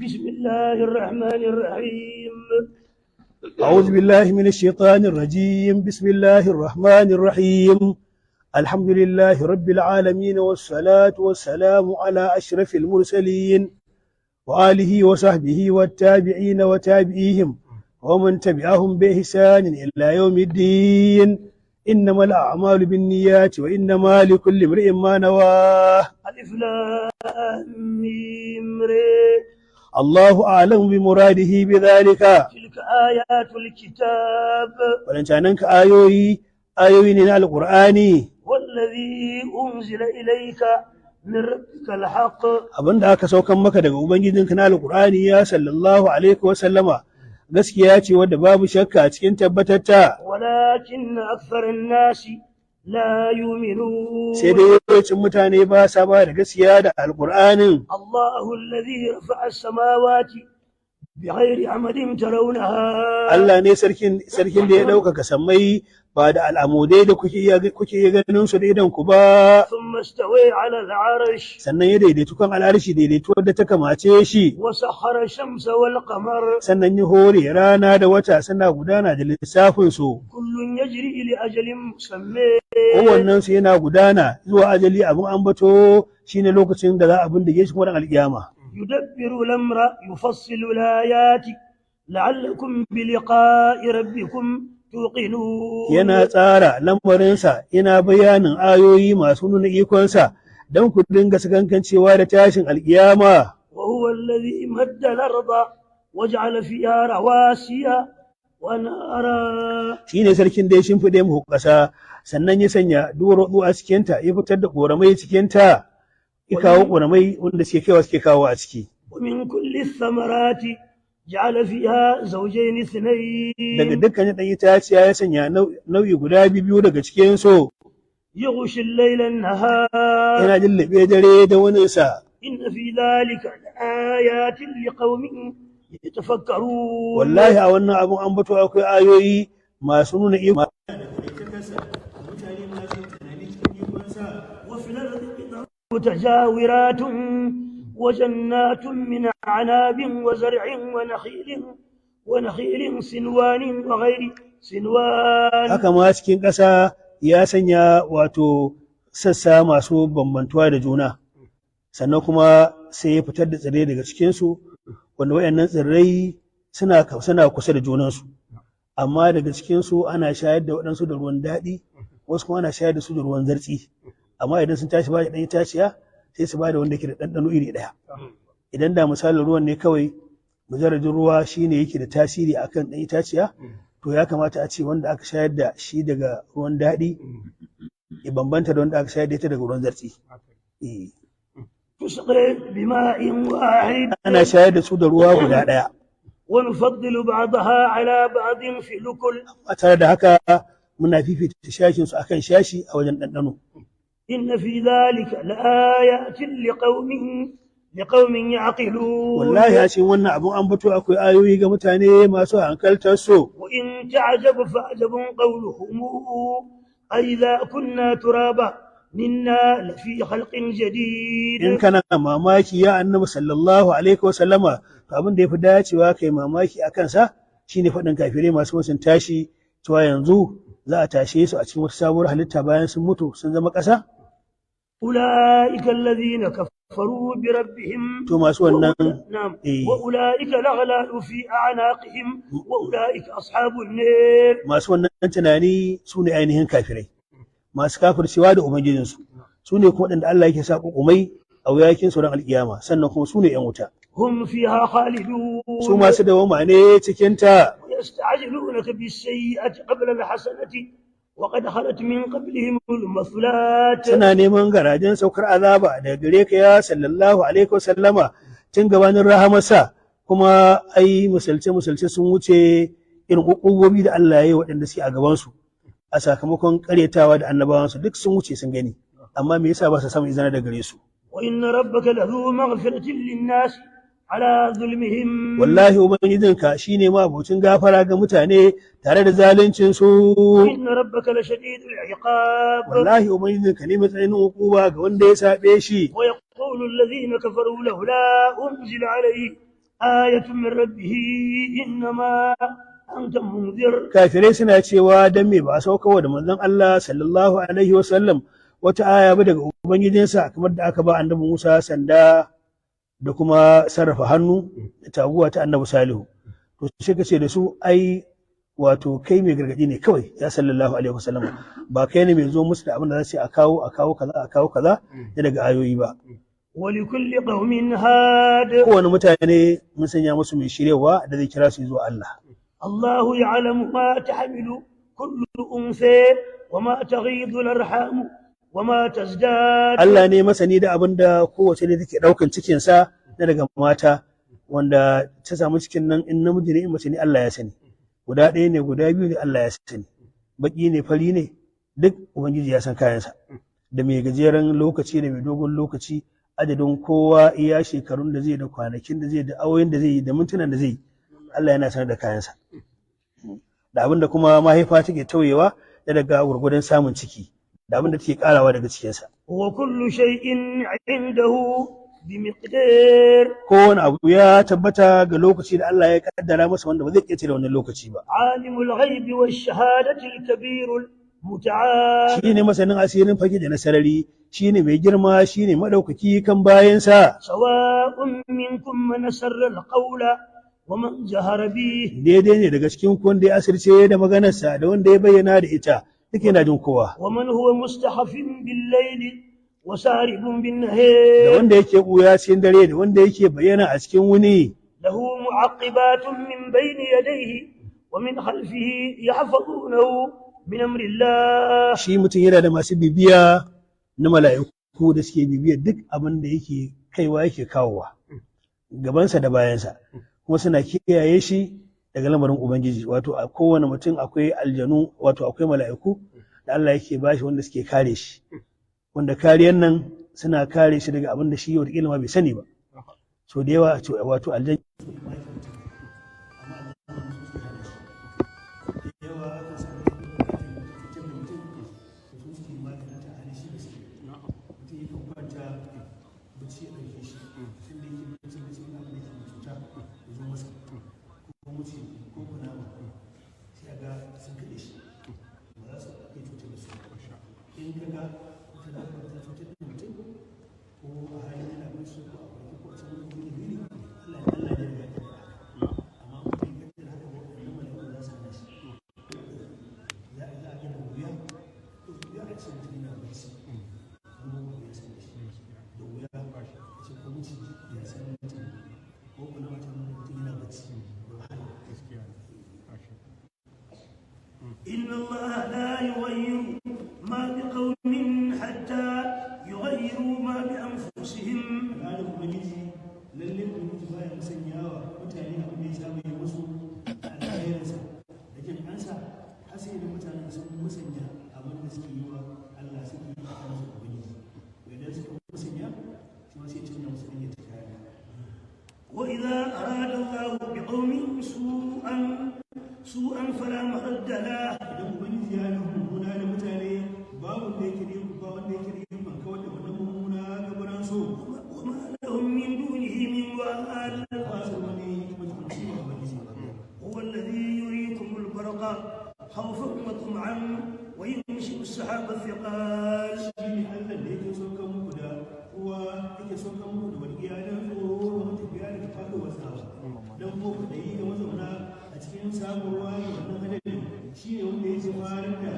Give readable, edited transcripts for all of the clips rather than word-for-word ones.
بسم الله الرحمن الرحيم. أعوذ بالله من الشيطان الرجيم. بسم الله الرحمن الرحيم. الحمد لله رب العالمين، والصلاة والسلام على أشرف المرسلين وآله وصحبه والتابعين وتابعيهم ومن تبعهم بإحسان إلى يوم الدين. إنما الأعمال بالنيات وإنما لكل امرئ ما نواه. ألف لام ميم ر. الله أعلم بمراده بذلك. تلك آيات الكتاب ولنشانك آيوي من القرآن. والذي أنزل إليك من ربك الحق. abin da aka saukan maka daga ubangijinka na alqur'ani ya sallallahu alaihi wa sallama gaskiya ce wadda babu shakka a cikin tabbatatta, ولكن أكثر الناس لا يؤمنون. sai dai yawancin mutane ba sa ba da gaskiya da alqur'anin. الله الذي رفع السماوات بغير عمد ترونها. Allah ne sarkin da ya ɗaukaka sammai ba da al'amudai da kuke iya ganin su da idan ku ba, ثم استوى على العرش sannan ya daidaitu kan al'arshi daidaituwar da ta kamace shi, وسخر الشمس والقمر sannan ya hore rana da wata suna gudana da lissafin su, كل يجري لأجل مسمى. kowannen su yana gudana zuwa ajali abin ambato shine lokacin da za a bindige shi kuma ran alkiyama. يدبر الأمر يفصل الآيات لعلكم بلقاء ربكم توقنون. Yana tsara lamarinsa, yana bayanin ayoyi masu nuna ikonsa don ku dinga sakankancewa da tashin alkiyama. وهو الذي مد الأرض وجعل فيها رواسي ونهرا. Shine sarkin da ya shimfiɗe muku ƙasa, sannan ya sanya duwatsu a cikinta, ya fitar da ƙoramai cikinta, ya kawo ƙoramai wanda suke kawo a ciki. ومن كل الثمرات جعل فيها زوجين Daga اثنين dukkanin ɗan itaciya ya sanya nau'i guda biyu daga cikin su, يغشي الليل النهار. yana lullube dare da waninsa. إن في ذلك لآيات لقوم يتفكرون. Wallahi a wannan abun an bato akwai ayoyi masu nuna iko. وفي الأرض قطع متجاورات وجنات من أعناب وزرع ونخيل سنوان وغير سنوان. Haka ma cikin ƙasa ya sanya wato sassa masu bambantuwa da juna, sannan kuma sai ya fitar da tsirrai daga cikinsu, wanda waɗannan tsirrai suna kusa da junansu, amma daga cikinsu ana shayar da waɗansu da ruwan daɗi, wasu kuma ana shayar da su da ruwan zartsi, amma idan sun tashi ba da ɗan itaciya sai su ba da wanda ke da ɗanɗano iri ɗaya. Idan da misalin ruwan ne kawai, mujarradin ruwa shine yake da tasiri akan ɗan itaciya, to ya kamata a ce wanda aka shayar da shi daga ruwan daɗi ya bambanta da wanda aka shayar da ita daga ruwan zartsi. تسقى بماء واحد Ana shayar da su da ruwa guda ɗaya. ونفضل بعضها على بعض في الأكل. A tare da haka muna fifita shashin su akan shashi a wajen ɗanɗano. إن في ذلك لآيات لقوم يعقلون. Wallahi a cikin wannan abun an bato akwai ayoyi ga mutane masu hankaltar su. وإن تعجب فعجب قولهم أإذا كنا ترابا إنا لفي خلق جديد. In kana mamaki ya annabi sallallahu alaihi wa sallama, to abin da ya fi dacewa kai mamaki a kansa shine faɗin kafirai masu musun tashi cewa yanzu za a tashe su a cikin wata sabuwar halitta bayan sun mutu sun zama ƙasa. أولئك الذين كفروا بربهم. To masu wannan نعم. eh, وأولئك الأغلال في أعناقهم وأولئك أصحاب النار. masu wannan tunani su ne ainihin kafirai, masu kafircewa da ubangijinsu, su ne kuma waɗanda Allah yake sa ƙuƙumai a wuyakin sauran alƙiyama, sannan kuma su ne ‘yan wuta, هم فيها خالدون. su masu dawama ne cikinta. ويستعجلونك بالسيئة قبل الحسنة وقد خلت من قبلهم المثلات. Suna neman garajen saukar azaba daga gare ka ya sallallahu alaihi wasallama tun gabanin rahamarsa, kuma ai musalce sun wuce irin ƙuƙubobi da Allah ya yi waɗanda suke a gabansu a sakamakon ƙaryatawa da annabawansu duk sun wuce sun gani, amma me yasa ba su samu izina da gare su. وإن ربك لذو مغفرة للناس على ظلمهم. Wallahi ubangijinka shine ma abocin gafara ga mutane tare da zaluncin su. وإن ربك لشديد العقاب. Wallahi ubangijinka ne matsayin hukuma ga wanda ya sabe shi. ويقول الذين كفروا لولا أنزل عليه آية من ربه إنما أنت منذر. kafirai suna cewa dan me ba a saukarwa da manzon Allah sallallahu alaihi wasallam wata aya ba daga ubangijinsa kamar da aka ba annabi Musa sanda da kuma sarrafa hannu da taguwa ta annabi Salihu. To sai ka ce da su ai wato kai mai gargadi ne kawai ya sallallahu alaihi wasallam, ba kai ne mai zo musu da abin da za su a kawo kaza da daga ayoyi ba. ولكل قوم هاد. kowane mutane mun sanya musu mai shiryawa da zai kira su zuwa Allah. الله يعلم ما تحمل كل أنثى وما تغيض الأرحام وما تزداد. Allah ne masani da abin da kowace ne take daukan cikin sa na daga mata, wanda ta samu cikin nan in namiji ne in mace ne Allah ya sani, guda ɗaya ne guda biyu ne Allah ya sani, baki ne fari ne duk ubangiji ya san kayansa, da mai gajeren lokaci da mai dogon lokaci, adadin kowa iya shekarun da zai da kwanakin da zai da awoyin da zai yi da mintunan da zai yi Allah yana sanar da kayansa, da abin da kuma mahaifa take tauyewa da daga gurgurdan samun ciki da abin da take karawa daga cikinsa. وكل شيء عنده بمقدار. kowane abu ya tabbata ga lokaci da Allah ya kaddara masa wanda ba zai ƙetare wannan lokaci ba. عالم الغيب والشهادة الكبير المتعال. Shi ne masanin asirin fage da nasarari, shi ne mai girma, shi ne maɗaukaki kan bayansa. سواء منكم من سر القول ومن جهر به. Daidai ne daga cikin ku wanda ya asirce da maganarsa da wanda ya bayyana da ita duk yana jin kowa. ومن هو مستخف بالليل وسارب Da بالنهار. wanda yake ɓuya cikin dare da wanda yake bayyana a cikin wuni. له معقبات من بين يديه ومن خلفه يحفظونه من أمر الله. Shi mutum yana da masu bibiya na mala'iku da suke bibiyar duk abin da yake kaiwa yake kawowa gabansa da bayansa, kuma suna kiyaye shi daga lamarin ubangiji. Wato a kowane mutum akwai aljanu, wato akwai mala'iku da Allah yake bashi wanda suke kare shi, wanda kariyan nan suna kare shi daga abin da shi wataƙila ma bai sani ba. So da yawa wato aljan إن الله لا يغير ما بقوم حتى يغيروا ما بأنفسهم. al'adar ubangiji lalle ubangiji baya musanyawa mutane abin da ya saba yi musu a alkhairinsa da jin ansa har sai da mutanen sun musanya abin da suke yi wa Allah suke yi a kansu ubangiji, idan suka musanya shi ma sai canja musu ɗin ya ta kaya. وإذا أراد الله بقوم سوءا فلا مرد له. idan ubangiji ya yi mummuna da mutane babu wanda yake da ba wanda yake da yin ban kawai da wannan mummuna gabaran so وما لهم من دونه من وال. ba su wani mutunci ba ubangiji ba. هو الذي يريكم البرق خوفا وطمعا وينشئ السحاب الثقال. shi ne Allah da yake saukan muku da ruwa, yake saukan muku da walƙiya don tsoro da matafiya daga faɗuwar tsawa, don ko kwaɗayi da mazauna a cikin samun ruwa da wannan hadadin. Shi ne wanda yake farar da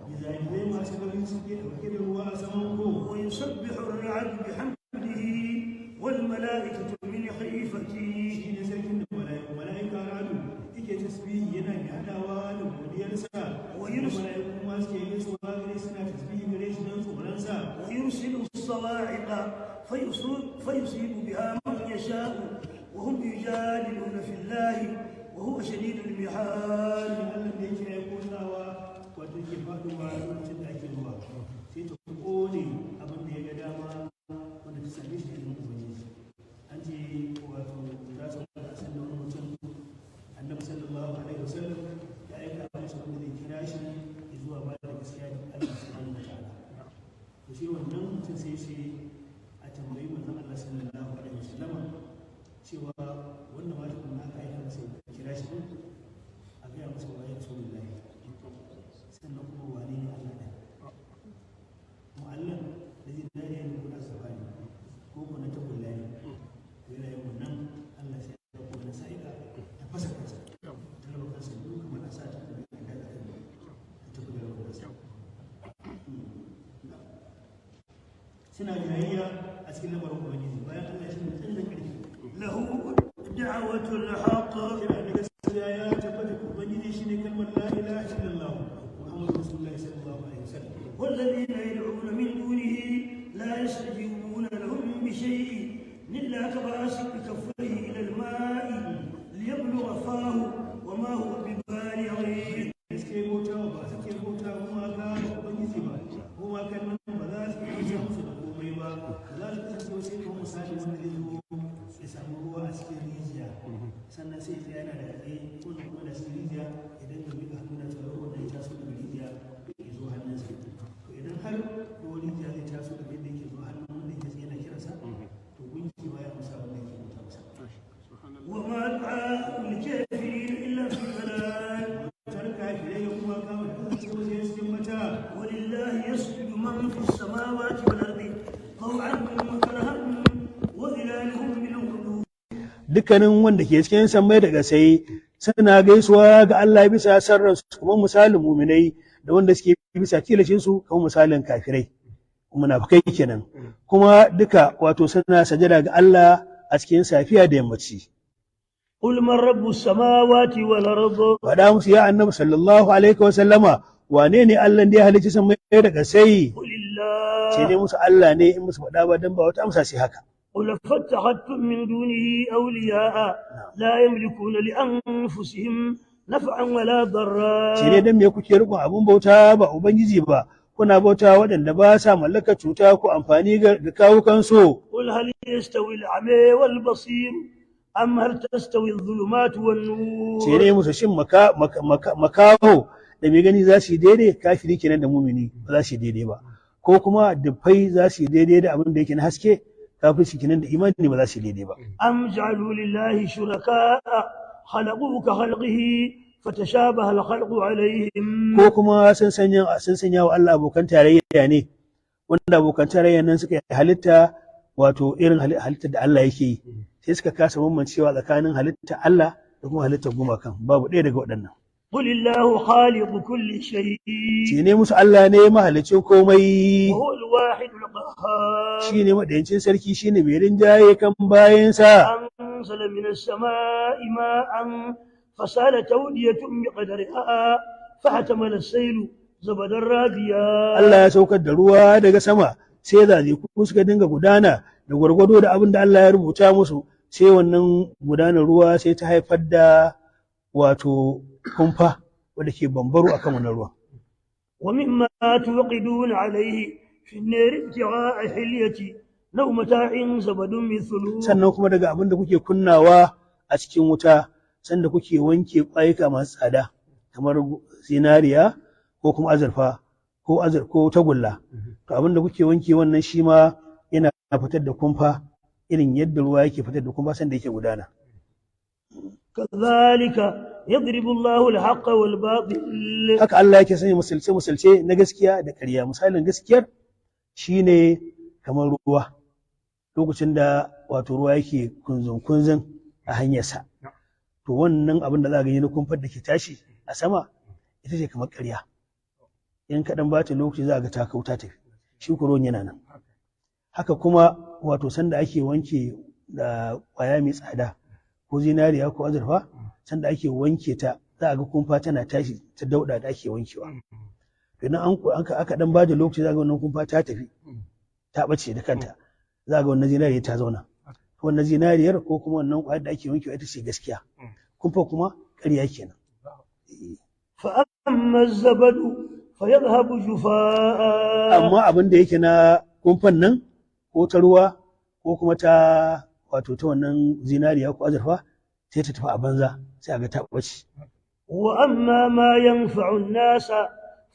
gizagizai masu garin suke ɗauke da ruwa a saman ko. ويسبح الرعد بحمده والملائكة من خيفته. Shi ne sarkin da mala'ika radu yake tasbihi yana mai haɗawa da godiyarsa, wani mala'iku ma suke yi su gare suna tasbihi gare shi don tsoronsa. ويرسل الصواعق فيصيب بها من يشاء وهم يجادلون في الله وهو شديد المحال. Allah da yake ya kosawa wato ke faɗuwa lokacin da ake ruwa sai ta ƙone abin da ya ga dama wanda ta same shi da ilimin ubangiji. An ce wato za su wani asan da wani mutum annabi sallallahu alaihi wasallam ya aika masa wanda zai kira shi zuwa ba da gaskiya da Allah subhanahu wa ta'ala. To shi wannan mutum sai a tambayi manzon Allah sallallahu alaihi wasallama cewa wannan suna jayayya a cikin lamarin ubangiji bayan Allah shi ne tsallan ƙarfi له دعوة الحق kira da gaskiya ya tabbata ubangiji shi ne kalmar la ilaha illallah muhammadu rasulullahi sallallahu alaihi wasallam والذين يدعون من دونه لا يستجيبون لهم بشيء إلا كباسط كفيه إلى الماء ليبلغ فاه وما هو ببالغه suke bautawa ba suke bautawa kuma ga ubangiji ba kuma kan nan ba za su yi musu da komai ba za su kasance sai kuma misali wanda zai zo ya samu ruwa a cikin rijiya sannan sai ya yana da kai ko kuma da cikin rijiya idan da mika hannu na tsaro wanda ya taso daga rijiya ya zo hannunsa to idan har ruwan rijiya zai taso daga yadda yake zo hannun wanda yake tsaye na kiransa to gunki ba ya musa wanda yake bauta masa وما دعاء الكافرين إلا في ضلال ولله يسجد من في السماوات والأرض طوعا وكرها وظلالهم بالغدو dukkanin wanda ke cikin sammai da ƙasai suna gaisuwa ga Allah bisa sarran su kuma misalin muminai da wanda suke bisa tilashin su kuma misalin kafirai munafikai kenan kuma duka wato suna sajada ga Allah a cikin safiya da yammaci قل من رب السماوات والأرض faɗa musu ya annabi sallallahu alaihi wa sallama wane ne Allah da ya halicci sammai da ƙasai قل الله sai dai musu Allah ne in musu faɗa ba dan ba wata amsa sai haka قل فاتخذتم من دونه أولياء لا يملكون لأنفسهم نفعا ولا ضرا sai dai dan me kuke riƙon abun bauta ba ubangiji ba kuna bauta waɗanda ba sa mallaka cuta ko amfani ga kawukansu قل هل يستوي الأعمى والبصير أم هل تستوي الظلمات والنور sai dai musu shin makaho da mai gani za su yi daidai kafiri kenan da mumini ba za su yi daidai ba ko kuma dubbai za su yi daidai da abin da yake na haske kafirci kenan da imani ba za su yi daidai ba أم جعلوا لله شركاء خلقوا كخلقه فتشابه الخلق عليهم ko kuma sun sanya wa Allah abokan tarayya ne wanda abokan tarayya nan suka yi halitta wato irin halittar da Allah yake yi sai suka kasa bambancewa tsakanin halittar Allah da kuma halittar gumakan babu ɗaya daga waɗannan قل الله خالق كل شيء shi ne musu Allah ne mahalicin komai وهو الواحد القهار shi ne maɗayancin sarki shi ne mai rinjaye kan bayansa أنزل من السماء ماء فسالت أودية بقدرها فاحتمل السيل زبدا رابيا Allah ya saukar da ruwa daga sama sai zazeku suka dinga gudana da gwargwado da abin da Allah ya rubuta musu sai wannan gudanar ruwa sai ta haifar da wato kumfa wadda ke bambaro akan wannan ruwan ومما توقدون عليه في النار ابتغاء حلية لو متاع زبد مثله sannan kuma daga abin da kuke kunnawa a cikin wuta sanda kuke wanke ƙwayuka masu tsada kamar zinariya ko kuma azurfa ko tagulla to abin da kuke wanke wannan shi ma yana fitar da kumfa irin yadda ruwa yake fitar da kumfa sanda yake gudana كذلك يضرب الله الحق والباطل haka Allah yake sanya musulce na gaskiya da ƙarya misalin gaskiyar shine kamar ruwa lokacin da wato ruwa yake kunzun a hanyarsa to wannan abin da za ka gani na kumfar da ke tashi a sama ita ce kamar ƙarya in kaɗan ba ta lokaci za ga ta kauta tafi shi ko ruwan yana nan haka kuma wato sanda ake wanke da ƙwaya mai tsada ko zinariya ko azurfa sanda ake wanke ta za a ga kumfa tana tashi ta dauda da ake wankewa idan aka dan bada lokaci za ga wannan kumfa ta tafi ta bace da kanta za ga wannan zinariya ta zauna wannan zinariyar ko kuma wannan kwayar da ake wankewa ita ce gaskiya kumfa kuma ƙarya kenan فأما الزبد فيذهب جفاء amma abin da yake na kumfan nan ko ta ruwa ko kuma ta wato ta wannan zinariya ko azurfa sai ta tafi a banza sai a ga ta ɓace. وأما ما ينفع الناس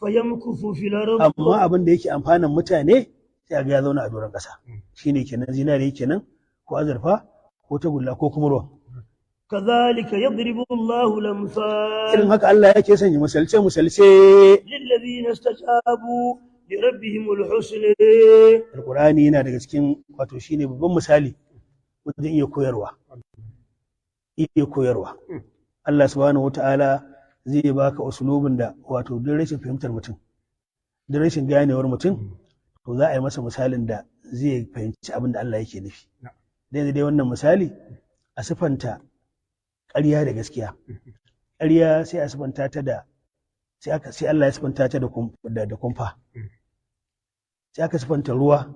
فيمكث في الأرض amma abin da yake amfanin mutane sai a ga ya zauna a doron ƙasa shine kenan zinariya kenan ko azurfa ko tagulla ko kuma ruwa كذلك يضرب الله الأمثال irin haka Allah yake sanya misalce للذين استجابوا لربهم الحسنى alqur'ani yana daga cikin wato shine babban misali wajen iya koyarwa Allah subhanahu wata'ala zai baka usulubin da wato duk rashin fahimtar mutum duk rashin ganewar mutum to za a yi masa misalin da zai fahimci abin da Allah yake nufi. Dai wannan misali a sifanta ƙarya da gaskiya. Ƙarya sai a sifanta ta da sai Allah ya sifanta ta da kumfa. Sai aka sifanta ruwa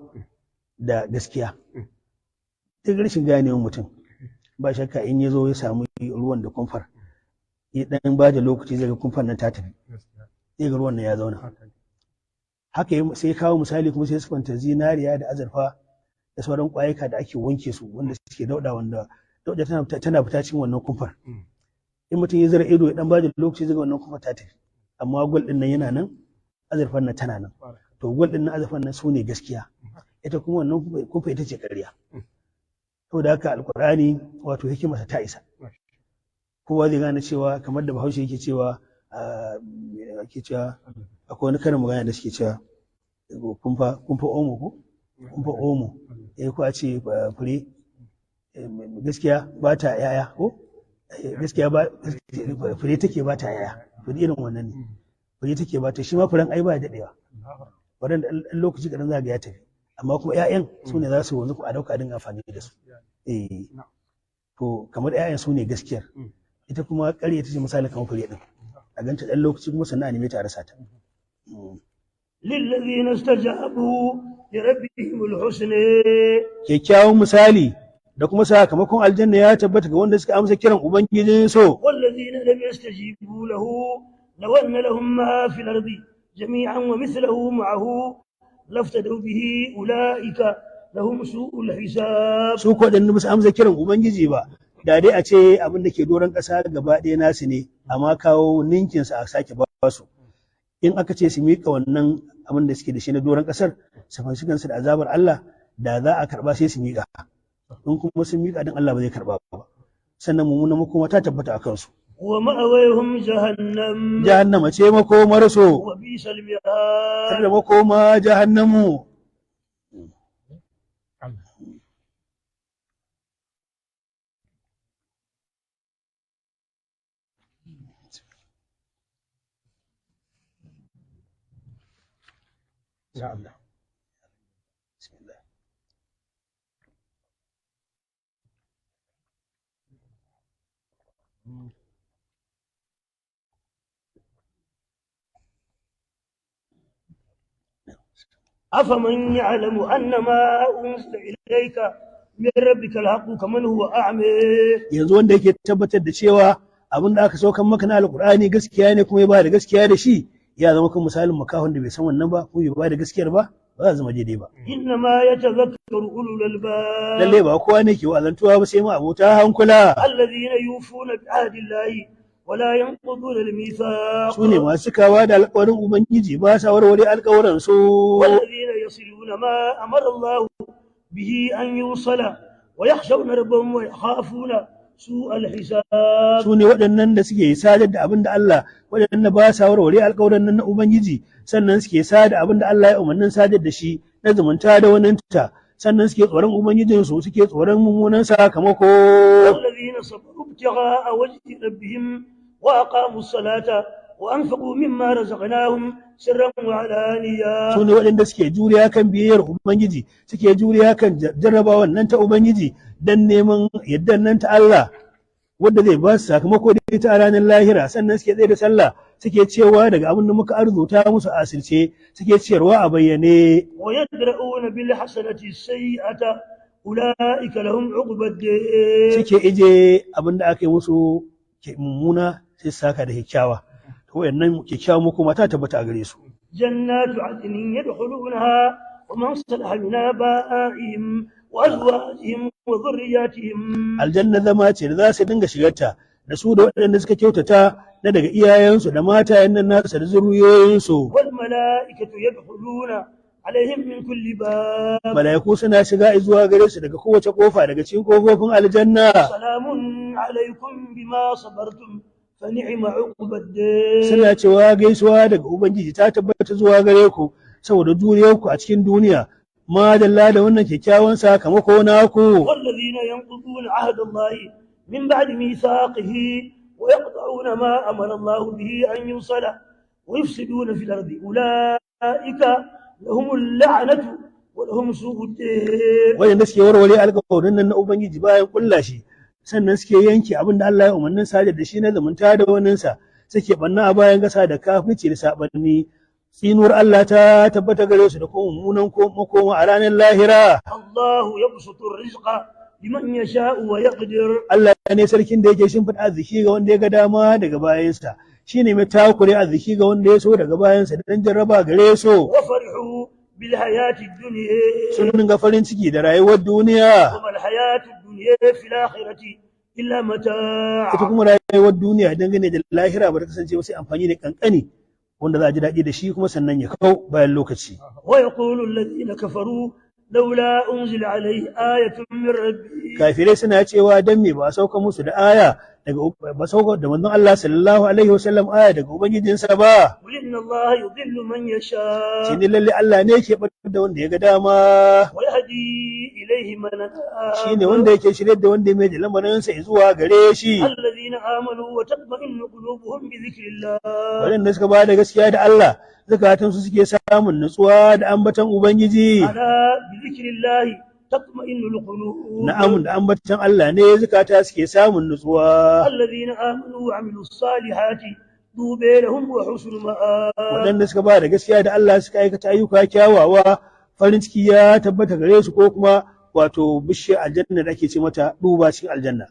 da gaskiya. Duk rashin ganewar mutum ba shakka in ya zo ya samu ruwan da kumfar ya dan ba da lokaci zai ga kumfar nan ta tafi, zai ga ruwan nan ya zauna. Haka sai kawo misali kuma sai sifanta zinariya da azurfa da sauran ƙwayuka da ake wanke su wanda suke dauda, wanda dauda tana fita cikin wannan kumfar. In mutum ya zira ido ya dan ba da lokaci zai ga wannan kumfar ta tafi, amma gwal din nan yana nan, azurfar nan tana nan. To gwal din nan azurfar nan su ne gaskiya, ita kuma wannan kumfa ita ce ƙarya. To da haka alkur'ani wato hikimarsa ta isa, kowa zai gane cewa kamar da Bahaushe yake cewa akwai wani karin magana da suke cewa kumfa omo ko kumfa omo, ko a ce fure gaskiya ba ta yaya ko gaskiya ba fure take ba ta yaya, fure irin wannan ne, fure take ba ta, shi ma furen ai ba daɗewa, wadanda ɗan lokaci kaɗan za ga ya tafi, amma kuma 'ya'yan su ne za su wanzu a dauka dinga amfani da su. To kamar 'ya'yan su ne gaskiyar, ita kuma ƙarya ta ce misali kamar fure din, a ganta ɗan lokaci kuma sannan a neme ta a rasa ta. lillazina istajabu li rabbihimul husna, kyakkyawan misali da kuma sakamakon aljanna ya tabbata ga wanda suka amsa kiran ubangijin so. wallazina lam yastajibu lahu law anna lahum ma fil ardi jami'an wa mithluhu ma'ahu laftadu bihi ulaika lahum su'ul hisab. Su ko dan su amsa kiran ubangiji ba, da dai a ce abin da ke doron ƙasa gaba ɗaya nasu ne, amma kawo ninkin sa a sake ba su. In aka ce su miƙa wannan abin da suke da shi na doron ƙasar, su fanshi kansu da azabar Allah, da za a karɓa sai su miƙa. In kuma sun miƙa din Allah ba zai karɓa ba. Sannan mummunan makoma ta tabbata a kansu. wa ma'awayhum jahannam, Jahannama ce makomar su, wa bisal mihad, da makoma jahannamu. Ya Allah. Bismillah. أفمن يعلم أن ما أنزل إليك من ربك الحق كمن هو أعمى. Yanzu wanda yake tabbatar da cewa abin da aka saukan maka na alkur'ani gaskiya ne kuma ya ba da gaskiya da shi, ya zama kan misalin makahon da bai san wannan ba ko bai ba da gaskiyar ba, ba za zama daidai ba. إنما يتذكر أولو الألباب Lalle ba kowa ne ke wa'azantuwa ba sai ma abota hankula. الذين يوفون بعهد الله ولا ينقضون الميثاق Su ne masu cikawa da alƙawarin Ubangiji, ba sa warware alƙawuran su. والذين يصلون ما أمر الله به أن يوصل ويخشون ربهم ويخافون سوء الحساب. Su ne waɗannan da suke sadar da abin da Allah, waɗannan ba sa warware alƙawuran nan na Ubangiji, sannan suke sadar abin da Allah ya umarnin sadar da shi na zumunta da waninta, sannan suke tsoron Ubangijinsu, suke tsoron mummunan sakamako. والذين صبروا ابتغاء وجه ربهم وأقاموا الصلاة وأنفقوا مما رزقناهم سرا وعلانية. Su ne waɗanda suke juriya kan biyayyar Ubangiji, suke juriya kan jarrabawan nan ta Ubangiji don neman yaddan nan ta Allah, wadda zai ba su sakamako da ita a ranar lahira, sannan suke tsaye da sallah, suke cewa daga abin da muka arzuta musu a asirce, suke ciyarwa a bayyane. ويدرؤون بالحسنة السيئة أولئك لهم عقبى الدار. Suke ije abin da aka yi musu mummuna sai su saka da kyakkyawa. To wayannan kyakkyawan makoma ta tabbata a gare su. جنات عدن يدخلونها ومن صلح من آبائهم وأزواجهم وذرياتهم. Aljanna zama ce da za su dinga shigarta da su da waɗanda suka kyautata na daga iyayensu da matayen nan nasu da zuriyoyinsu. والملائكة يدخلون عليهم من كل باب. Mala'iku suna shiga zuwa gare su daga kowace kofa daga cikin kofofin aljanna. سلام عليكم بما صبرتم فنعم عقبى الدار. Suna cewa gaisuwa daga Ubangiji ta tabbata zuwa gare ku saboda juriyarku a cikin duniya. Madalla da wannan kyakkyawan sakamako naku. والذين ينقضون عهد الله من بعد ميثاقه ويقطعون ما أمر الله به أن يوصل ويفسدون في الأرض أولئك لهم اللعنة ولهم سوء الدين. wanda suke warware alƙawarin nan na ubangiji bayan kulla shi sannan suke yanke abin da Allah ya umarnin sadar da shi na zumunta da waninsa suke banna a bayan gasa da kafirci da sabanni tsinuwar Allah ta tabbata gare su da kuma mummunan makoma a ranar lahira. الله يبسط الرزق لمن يشاء ويقدر. Allah ne sarkin da yake shimfiɗa arziki ga wanda ya ga dama daga bayansa shine mai takure arziki ga wanda ya so daga bayansa dan jarraba gare su. وفرحوا بالحياة الدنيا Sun dinga farin ciki da rayuwar duniya وما الحياة الدنيا في الآخرة إلا متاع. ita kuma rayuwar duniya dangane da lahira ba ta kasance wasu amfani da kankani wanda za a ji daɗi da shi kuma sannan ya kau bayan lokaci. ويقول الذين كفروا لولا أنزل عليه آية من ربه. Kafirai suna cewa dan me ba a sauka musu da aya daga ba sauka da manzon Allah sallallahu alaihi wasallam aya daga ubangijinsa ba. قل إن الله يضل من يشاء Shi ne lalle Allah ne yake bar da wanda ya ga dama. ويهدي إليه من أناب. Shi ne wanda yake shirye da wanda ya mai da lamarinsa zuwa gare shi. الذين آمنوا وتطمئن قلوبهم بذكر الله. Waɗanda suka ba da gaskiya da Allah zakatansu suke samun nutsuwa da ambaton ubangiji. ألا بذكر الله تطمئن القلوب. Na'am da ambaton Allah ne zakata suke samun nutsuwa. الذين آمنوا وعملوا الصالحات طوبى لهم وحسن مآب. Waɗanda suka ba da gaskiya da Allah suka aikata ayyuka kyawawa farin ciki ya tabbata gare su ko kuma wato bishiyar aljanna da ake ce mata duba cikin aljanna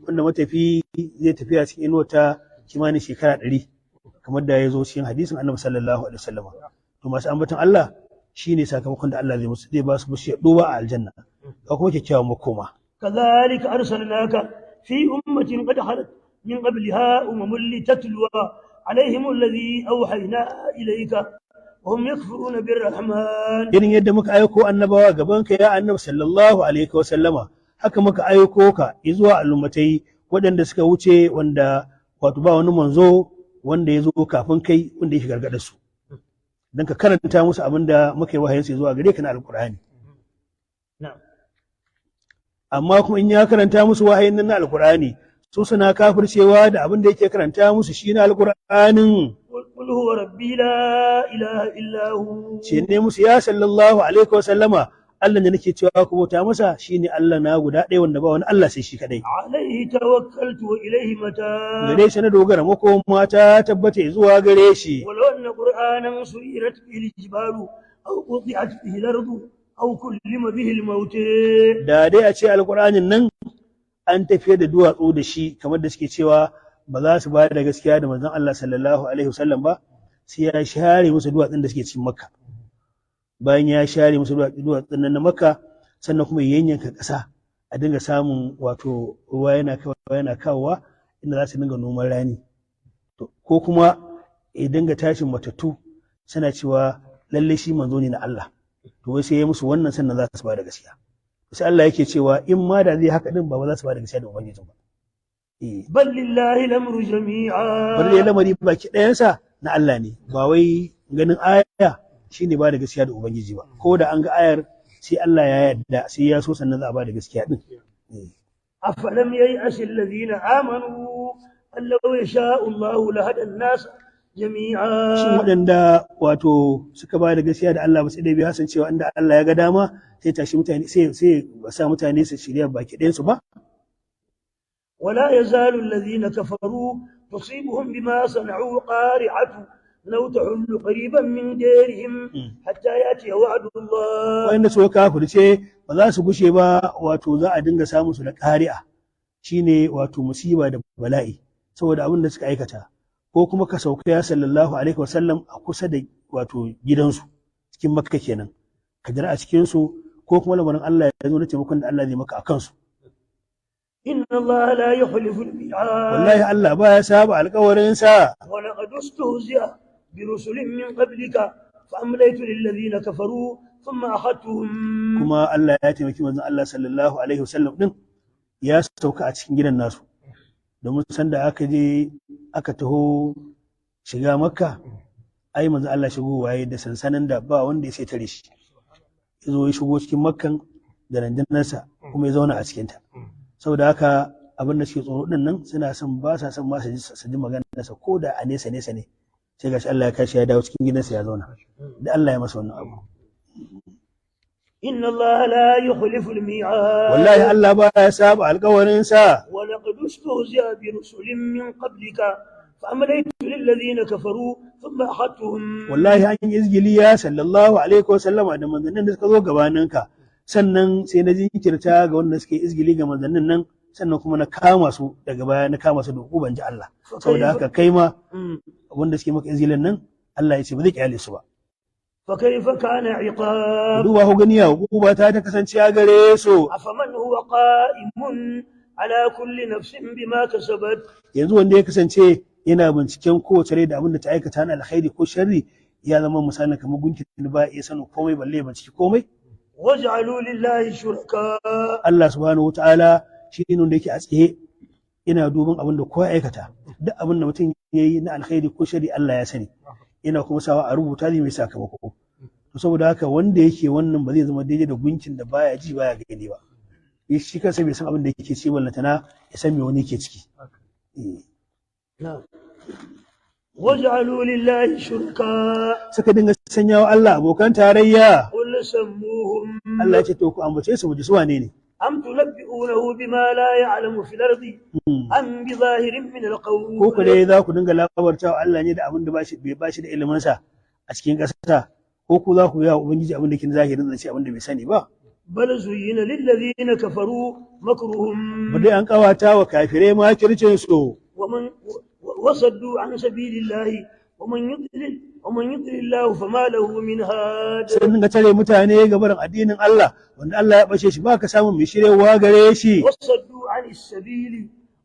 wanda matafi zai tafiya cikin inuwa ta kimanin shekara 100 kamar da ya zo cikin hadisin annabi sallallahu alaihi wasallam. To masu ambaton Allah shine sakamakon da Allah zai musu zai ba su bishiyar duba a aljanna ga kuma kyakkyawan makoma. كذلك أرسلناك في أمة قد خلت من قبلها أمم لتتلو عليهم الذي أوحينا إليك وهم يكفرون بالرحمن. Irin yadda muka aiko annabawa gaban ka ya annabi sallallahu alaihi wasallama haka muka aiko ka zuwa al'ummatai waɗanda suka wuce wanda wato ba wani manzo wanda ya zo kafin kai wanda yake gargaɗa su don ka karanta musu abin da muka yi wahayin zuwa gare ka na alkur'ani. Amma kuma in ya karanta musu wahayin nan na alkur'ani su suna kafircewa da abin da yake karanta musu shi na alkur'anin. قل هو ربي لا إله إلا هو. Ce ne musu ya sallallahu alaihi wasallama Allah da nake cewa ku bauta masa shine Allah na guda ɗaya wanda ba wani Allah sai shi kadai. عليه توكلت وإليه متاب. Gare shi na dogara makoma ta tabbata zuwa gare shi. ولو أن قرآنا سيرت به الجبال أو قطعت به الأرض أو كلم به الموت. Da dai a ce alƙur'anin nan an tafiye da duwatsu da shi kamar da suke cewa ba za su bayar da gaskiya da manzon Allah sallallahu alaihi wasallam ba sai ya share musu duwatsun da suke cikin Makka. Bayan ya share musu duwatsun nan na Makka sannan kuma ya yanyanka ƙasa a dinga samun wato ruwa yana kawowa inda za su dinga noman rani. Ko kuma ya dinga tashin matattu suna cewa lalle shi manzo ne na Allah. To wai sai ya musu wannan sannan za su ba da gaskiya. Sai Allah yake cewa in ma da zai haka din ba za su ba da gaskiya da ubangijin ba. بل لله الأمر جميعا. Bari ya lamari baki ɗayansa na Allah ne ba wai ganin aya shine ba da gaskiya da ubangiji ba ko da an ga ayar sai Allah ya yarda sai ya so sannan za a ba da gaskiya din. أفلم ييأس الذين آمنوا أن لو يشاء الله لهدى الناس جميعا. Shin waɗanda wato suka ba da gaskiya da Allah ba sai dai bi hasan cewa inda Allah ya ga dama sai tashi mutane sai sa mutane su shirya baki ɗayansu ba. ولا يزال الذين كفروا تصيبهم بما صنعوا قارعة لو تحل قريبا من ديرهم حتى يأتي وعد الله. Wanda suka kafirce ba za su gushe ba wato za a dinga samun su da ƙari'a shine wato musiba da bala'i saboda abin da suka aikata ko kuma ka sauka ya sallallahu alaihi wasallam a kusa da wato gidansu cikin Makka kenan ka jira a cikin su ko kuma lamarin Allah ya zo na taimakon da Allah zai maka a kansu. إن الله لا يخلف الميعاد. Wallahi Allah baya saba alƙawarinsa. ولقد استهزئ برسل من قبلك فأمليت للذين كفروا ثم أخذتهم. Kuma Allah ya taimaki manzon Allah sallallahu alaihi wasallam din ya sauka a cikin gidan nasu domin sanda aka je aka taho shiga Makka ai manzon Allah shigo waye da sansanin da ba wanda ya sai tare shi ya zo ya shigo cikin Makkan da randunarsa kuma ya zauna a cikinta. Saboda haka abin da suke tsoro din nan suna son ba sa son ma su ji magana nasa ko da a nesa ne sai gashi Allah ya kashi ya dawo cikin gidansa ya zauna da Allah ya masa wannan abu. إن الله لا يخلف الميعاد wallahi Allah ba ya saba alƙawarin sa ولقد استهزئ برسل من قبلك فأمليت للذين كفروا ثم أخذتهم wallahi an yi izgili ya sallallahu alaihi wasallama da manzannin da suka zo gabaninka sannan sai na jinkirta ga wanda suke izgili ga manzannin nan sannan kuma na kama su daga baya na kama su da hukuban ji Allah saboda haka kai ma wanda suke maka izgilin nan Allah ya ce ba zai kyale su ba فكيف كان عقاب duba ku gani ya hukuba ta kasance a gare su أفمن هو قائم على كل نفس بما كسبت yanzu wanda ya kasance yana binciken kowace rai da abin da ta aikata na alkhairi ko sharri ya zama misali kamar gunkin da ba ya sanin komai balle ya binciki komai وجعلوا لله شركاء Allah subhanahu wataala shi ne wanda yake a tsaye ina duban abin da kowa aikata duk abin da mutum ya yi na alkhairi ko sharri Allah ya sani ina kuma sawa a rubuta zai mai sakamako to saboda haka wanda yake wannan ba zai zama daidai da gunkin da baya ji baya gani ba shi kansa bai san abin da yake ci ballantana ya san me wani yake ciki نعم وجعلوا لله شركاء suka dinga sanyawa Allah abokan tarayya قل سموهم Allah ya ce to ku ambace su ji su wane ne أم تنبئونه بما لا يعلم في الأرض أم بظاهر من القول ko ku dai za ku dinga labartawa Allah ne da abin da bai bashi da ilimin sa a cikin ƙasa ko ku za ku yi wa ubangiji abin da kin zahirin zance abin da bai sani ba بل زين للذين كفروا مكرهم ba dai an kawata wa kafirai makircin su ومن وصدوا عن سبيل الله ومن يضلل الله فما له من هاد sai dinga tare mutane ga barin addinin Allah wanda Allah ya bace shi baka samun mai shirewa gare shi وصدوا عن السبيل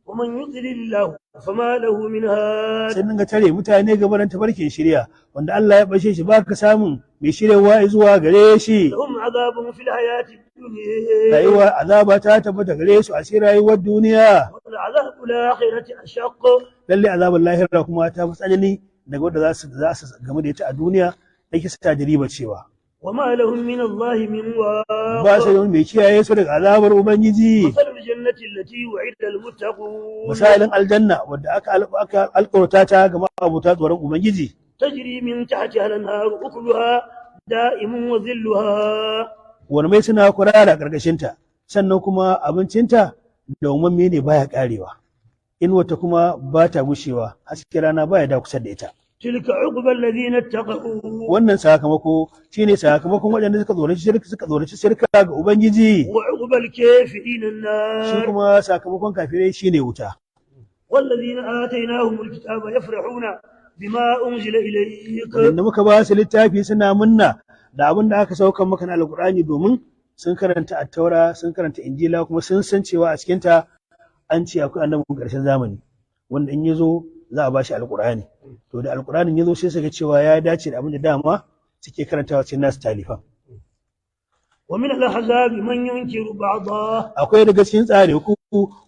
ومن يضلل الله فما له من هاد sai dinga tare mutane ga barin tabarkin shiriya wanda Allah ya bace shi baka samun mai shirewa zuwa gare shi لهم عذاب في الحياة الدنيا rayuwa azaba ta tabbata gare su a cikin rayuwar duniya والعذاب الآخرة أشق lalle azabar lahira kuma ta fi tsanani daga wanda za su game da ita a duniya da ke sa jariba cewa وما لهم من الله من واق ba su da wani mai kiyaye su daga azabar ubangiji مثل الجنة التي وعد المتقون misalin aljanna wadda aka alƙawarta ta ga ma'abuta tsoron ubangiji تجري من تحتها الأنهار أكلها دائم وظلها wani mai suna kurara ƙarƙashinta sannan kuma abincinta da umarmi ne baya ƙarewa inuwata kuma ba ta gushewa haske rana baya da kusa da ita تلك عقبى الذين اتقوا wannan sakamako shine sakamakon waɗanda suka tsoraci shirka ga ubangiji وعقبى الكافرين shi النار kuma sakamakon kafirai shine wuta والذين آتيناهم الكتاب يفرحون بما أنزل إليك wanda muka ba su littafi suna munna da abin da aka saukan maka na alkur'ani domin sun karanta attaura sun karanta injila kuma sun san cewa a cikinta an ce akwai annabin ƙarshen zamani wanda in ya zo za a ba shi alkur'ani to da alkur'anin ya zo sai suka cewa ya dace da abin da dama suke karantawa cikin nasu talifan ومن الأحزاب من ينكر بعضا akwai daga cikin tsare ku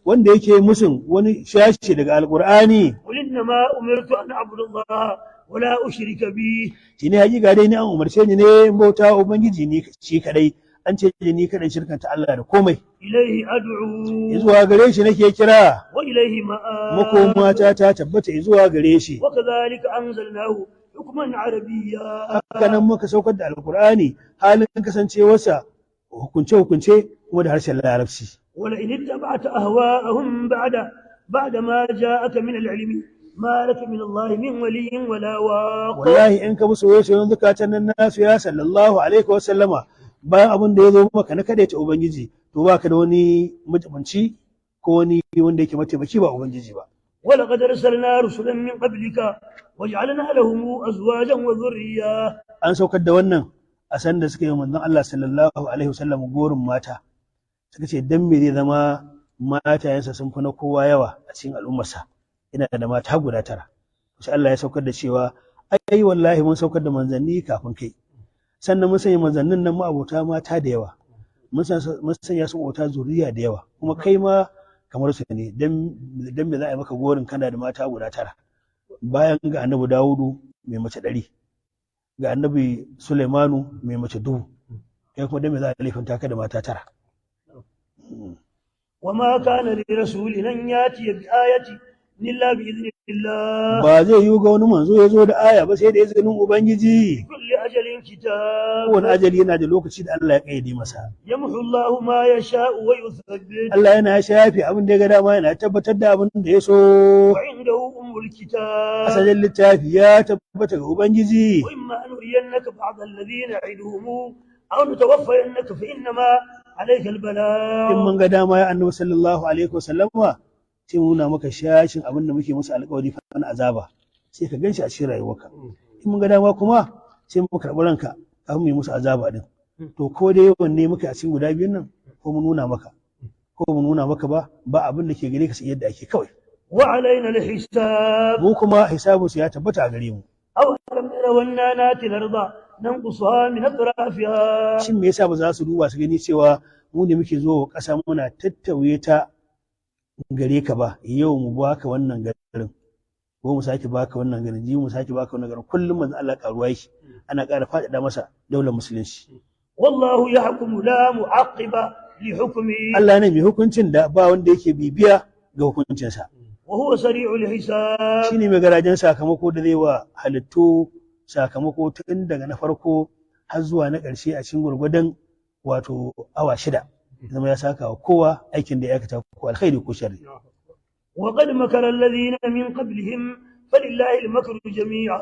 wanda yake musun wani shashi daga alkur'ani قل إنما أمرت أن أعبد الله ولا أشرك به shi ne hakika dai ni an umarce ni ne in bauta wa ubangiji ni shi kadai an ce ni kadai shirkanta Allah da komai إليه أدعو zuwa gare shi nake kira وإليه مآب makoma ta tabbata zuwa gare shi وكذلك أنزلناه حكما عربيا haka nan muka saukar da alkur'ani halin kasancewarsa hukunce kuma da harshen larabci ولئن اتبعت أهواءهم بعد ما جاءك من العلم ما لك من الله من ولي ولا واق wallahi in ka musu wayoyin zukatan nan nasu ya sallallahu alaihi wa sallama bayan abin da ya zo maka na kadaita ubangiji to baka da wani mutumanci ko wani wanda yake mataimaki ba ubangiji ba ولقد أرسلنا رسلا من قبلك وجعلنا لهم أزواجا وذريا an saukar da wannan a san da suka yi manzon Allah sallallahu alaihi wa sallam gorin mata suka ce dan me zai zama matayensa sun fi na kowa yawa a cikin al'ummarsa ina da mata guda 9 sai Allah ya saukar da cewa ai wallahi mun saukar da manzanni kafin kai sannan mun sanya manzannin nan ma'abota mata da yawa mun sanya su ma'abota zuriya da yawa kuma kai ma kamar su ne dan me za a yi maka gorin kana da mata guda 9 bayan ga annabi Dawudu mai mace 100 ga annabi Sulaimanu mai mace 1000 kai kuma dan me za a laifinta ka da mata 9 وما كان لرسول أن يأتي بآية إلا بإذن الله ba zai yi ga wani manzo ya zo da aya ba sai da izinin ubangiji كل أجل كتاب wani ajali yana da lokaci da Allah ya kaide masa يمحو الله ما يشاء ويثبت Allah yana shafi abin da ya ga dama yana tabbatar da abin da ya so وعنده أم الكتاب asalin littafi ya tabbata ga ubangiji وإما أن نرينك بعض الذين نعدهم أو نتوفينك فإنما عليك البلاغ in mun ga dama ya annabi sallallahu alaihi wasallama sai mu nuna maka shashin abin da muke musu alƙawari fa na azaba sai ka ganshi a cikin rayuwarka in mun ga dama kuma sai mu karɓi ranka kafin mu yi musu azaba din to ko dai wanne muka a cikin guda biyun nan ko mu nuna maka ba abin da ke gare ka sai yadda ake kawai وعلينا الحساب mu kuma hisabun su ya tabbata a gare mu أولم يروا أنا ناتي الأرض ننقصها من أطرافها shin me yasa ba za su duba su gani cewa mu ne muke zo ƙasa muna tattauye ta gare ka ba yau mu baka wannan garin ko mu sake baka wannan garin ji mu sake baka wannan garin kullum manzo Allah karuwa yake ana ƙara faɗaɗa masa daular musulunci والله يحكم لا معقب لحكمه Allah ne mai hukuncin da ba wanda yake bibiya ga hukuncinsa وهو سريع الحساب shine mai garajen sakamako da zai wa halittu sakamako tun daga na farko har zuwa na ƙarshe a cikin gurgudan wato awa 6 zama ya saka wa kowa aikin da ya aikata ko alkhairi ko sharri وقد مكر الذين من قبلهم فلله المكر جميعا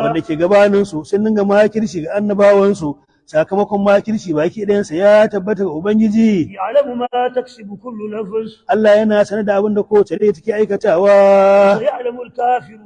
wanda ke gabanin su sun dinga makirci ga annabawan su sakamakon makirci baki ɗayansa ya tabbata ga ubangiji يعلم ما تكسب كل نفس Allah yana sanar da abin da kowace rai take aikatawa ويعلم الكافر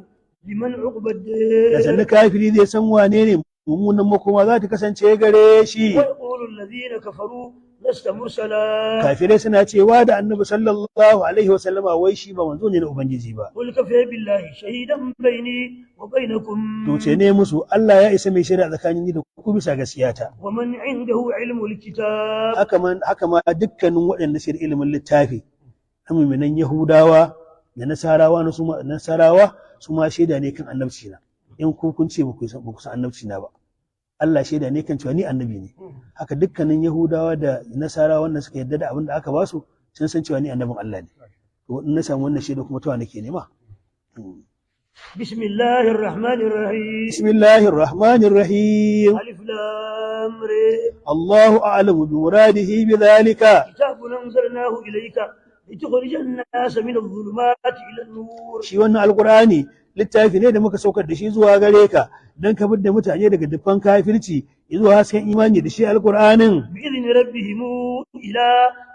لمن عقب da الدين sannan kafiri zai san wane ne mummunan makoma za ta kasance gare shi ويقول الذين كفروا لست مرسلا kafirai suna cewa da annabi sallallahu alaihi wasallama wai shi ba manzo ne na ubangiji ba قل كفى بالله شهيدا بيني وبينكم to ce ne musu Allah ya isa mai shari'a tsakanin ni da ku bisa gaskiyata ومن عنده علم الكتاب haka ma dukkanin waɗanda suke da ilimin littafi mu'minan yahudawa da nasarawa su ma shaida ne kan annabci na in ku kun ce ba ku san annabci na ba Allah shaida ne kan cewa ni annabi ne haka dukkanin yahudawa da nasarawa wanda suka yarda da abin da aka ba su sun san cewa ni annabin Allah ne to in na samu wannan shaida kuma tawa nake nema بسم الله الرحمن الرحيم bismillahir rahmanir rahim ألف لام ر Allahu a'lamu bi muradihi bi dhalika كتاب أنزلناه إليك لتخرج الناس من الظلمات إلى النور shi wannan alqur'ani littafi ne da muka saukar da shi zuwa gare ka dan ka da mutane daga dukkan kafirci zuwa hasken imani da shi alqur'anin بإذن ربهم إلى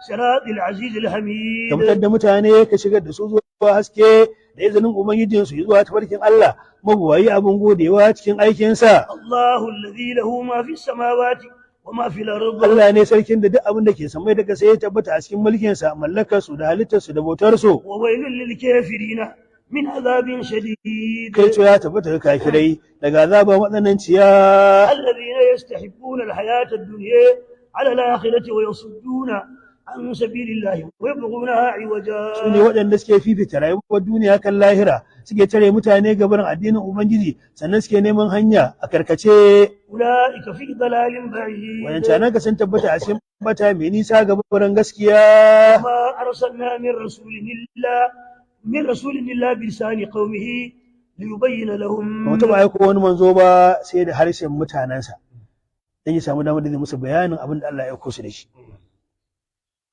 صراط العزيز الحميد ka fitar da mutane ka shigar da su zuwa haske da izinin ubangijinsu zuwa tafarkin Allah mabuwayi abin godewa cikin aikinsa الله الذي له ما في السماوات وما في الأرض Allah ne sarkin da duk abin da ke samai daga sai ya tabbata a cikin mulkinsa mallakarsu da halittarsu da bautarsu وويل للكافرين من عذاب شديد kai ce ya tabbata ga kafirai daga azaba matsananciya الذين يستحبون الحياة الدنيا على الآخرة ويصدون عن سبيل الله ويبغونها عوجا su ne waɗanda suke fifita rayuwar duniya kan lahira suke tare mutane gabanin addinin ubangiji sannan suke neman hanya a karkace أولئك في ضلال بعيد wadancanan ka sun tabbata a cikin bata mai nisa gabanin gaskiya ما أرسلنا من رسول إلا بلسان قومه ليبين لهم ba mu taɓa aiko wani manzo ba sai da harshen mutanensa dan ya samu damar da zai musu bayanin abin da Allah ya aiko su da shi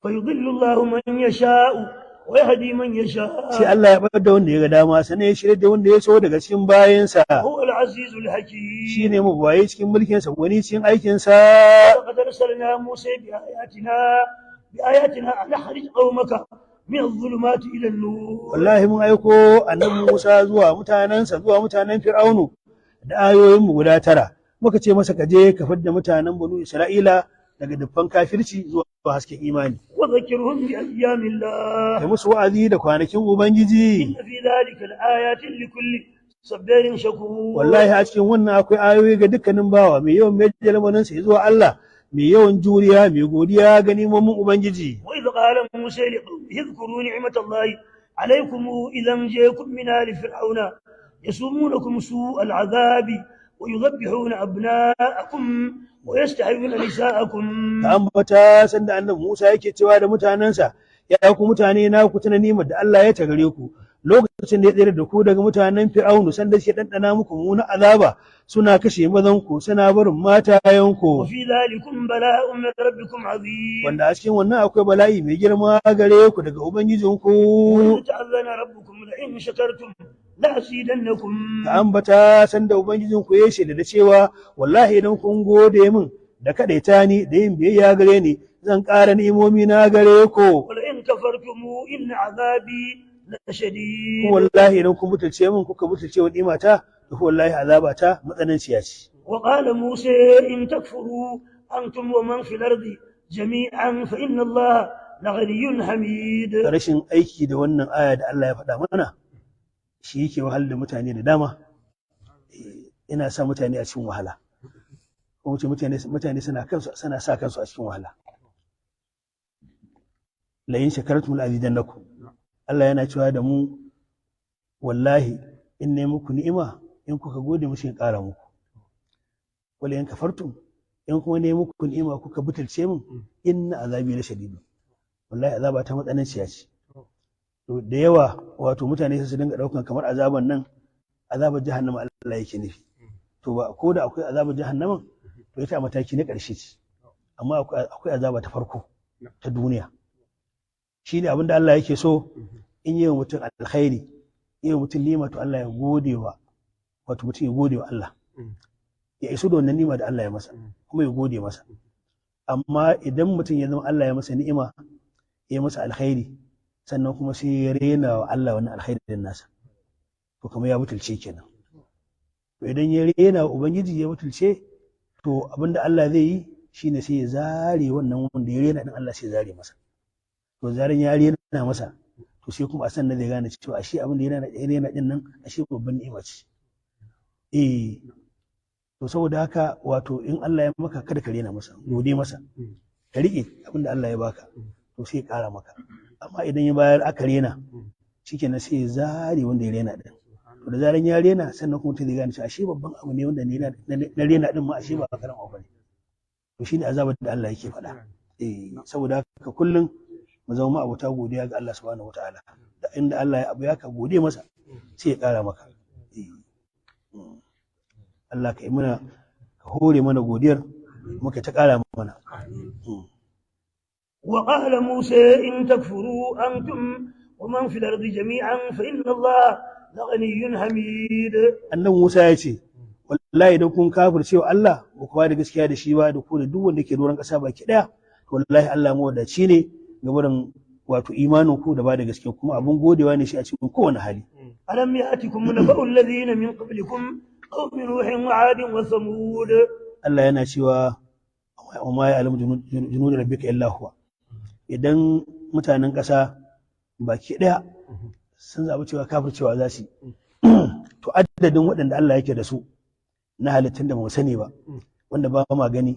فيضل الله من يشاء ويهدي من sai يشاء Allah ya bar da wanda ya ga dama sannan ya shirya da wanda ya so daga cikin bayansa هو العزيز الحكيم shine mabuwaye cikin mulkinsa wani cikin aikinsa لقد أرسلنا موسى بآياتنا أن أخرج قومك من الظلمات إلى النور wallahi mun aiko annabi Musa zuwa mutanen Fir'aunu da ayoyin mu guda 9 muka ce masa ka je ka fidda mutanen Banu Isra'ila daga dukkan kafirci zuwa hasken imani وذكرهم بأيام الله da musu wa'azi da kwanakin ubangiji إن في ذلك الآيات لكل صبار شكور wallahi a cikin wannan akwai ayoyi ga dukkanin bawa mai yawan mai jalmanin sa zuwa Allah mai yawan juriya mai godiya ga nemomin ubangiji وإذ قال موسى لقومه اذكروا نعمة الله عليكم إذا أنجاكم من آل فرعون يسومونكم سوء العذاب ويذبحون أبناءكم ويستحيون نساءكم ka ambata sanda annabi Musa yake cewa da mutanensa ya ku mutane na ku tuna nimar da Allah ya tagare ku lokacin da ya tsere da ku daga mutanen fir'aunu sanda suke ɗanɗana muku muna azaba suna kashe mazanku suna barin matayenku وفي ذلكم بلاء من ربكم عظيم wanda a cikin wannan akwai bala'i mai girma gare ku daga ubangijinku وإذ تأذن ربكم لئن شكرتم لأزيدنكم ka ambata sanda ubangijinku ya shaida da cewa wallahi idan kun gode min da kadaita ni da yin biyayya gare ni zan ƙara ni'imomi na gare ku ولئن كفرتم إن عذابي لشديد wallahi idan kun butulce min kuka butulce wa ni'imata to wallahi azabata matsananciya ce وقال موسى إن تكفروا أنتم ومن في الأرض جميعا فإن الله لغني حميد rashin aiki da wannan aya da Allah ya faɗa mana shi yake wahalar da mutane da dama ina sa mutane a cikin wahala kuma mutane suna sa kansu a cikin wahala la in shakartum la azidannakum Allah yana cewa da mu wallahi in ne muku ni'ima in kuka gode mushi in ƙara muku wala in kafartum in kuma ne muku ni'ima kuka butulce min inna azabi la shadid wallahi azaba ta matsananciya ce to da yawa wato mutane su dinga daukan kamar azaban nan azabar jahannama Allah yake nufi to ba ko da akwai azabar jahannama to ita a mataki na ƙarshe ce amma akwai azaba ta farko ta duniya shi ne abinda Allah yake so in yi wa mutum alkhairi yi wa mutum nima to Allah ya gode wa wato mutum ya gode wa Allah ya iso da wannan nima da Allah ya masa kuma ya gode masa amma idan mutum ya zama Allah ya masa ni'ima ya masa alkhairi sannan kuma sai ya rena wa Allah wannan alkhairin nasa to kamar ya butulce kenan to idan ya rena wa ubangiji ya butulce to abinda Allah zai yi shine sai ya zare wannan wanda ya rena din Allah sai ya zare masa to zaran ya rena masa to sai kuma a san zai gane cewa ashe abin da ya rena din nan ashe babban ni'ima ce to saboda haka wato in Allah ya maka kada ka rena masa gode masa ka rike abin da Allah ya baka to sai ya kara maka amma idan ya bayar aka rena shikenan sai ya zare wanda ya rena din to da zaran ya rena sannan kuma zai gane cewa ashe babban abu ne wanda na rena din ma ashe ba karan abu ne to shine azabar da Allah yake faɗa saboda haka kullum mu zama abota godiya ga Allah subhanahu wataala da inda Allah ya abu ya ka gode masa sai ya kara maka Allah ka yi mana ka hore mana godiyar muka ta kara mana وقال موسى إن تكفروا أنتم ومن في الأرض جميعا فإن الله لغني حميد annan Musa ya ce wallahi idan kun kafirce wa Allah ba ku ba da gaskiya da shi ba da ku da duk wanda ke doron ƙasa baki daya to wallahi Allah mawadaci ne ga wurin wato imanin ku da ba da gaskiya kuma abun godewa ne shi a cikin kowane hali ألم يأتكم نبأ الذين من قبلكم قوم نوح وعاد وثمود Allah yana cewa wa ma ya'lamu junud rabbika illa huwa idan mutanen ƙasa baki daya sun zaɓi cewa kafircewa za su to adadin waɗanda Allah yake da su na halittun da ba mu sani ba wanda ba ma gani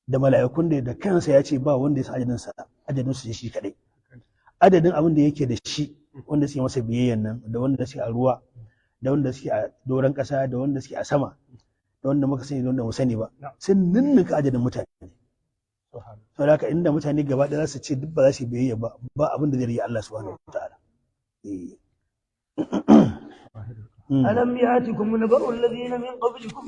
da mala'ikun da kansa ya ce ba wanda ya san adadin su shi kadai adadin abin da yake da shi wanda suke masa biyayyan nan da wanda suke a ruwa da wanda suke a doron ƙasa da wanda suke a sama da wanda muka sani da wanda mu sani ba sun ninninka adadin mutane saboda haka inda mutane gaba ɗaya za su ce duk ba za su biyayya ba abin da zai rage Allah subhanahu wataala ألم يأتكم نبأ الذين من قبلكم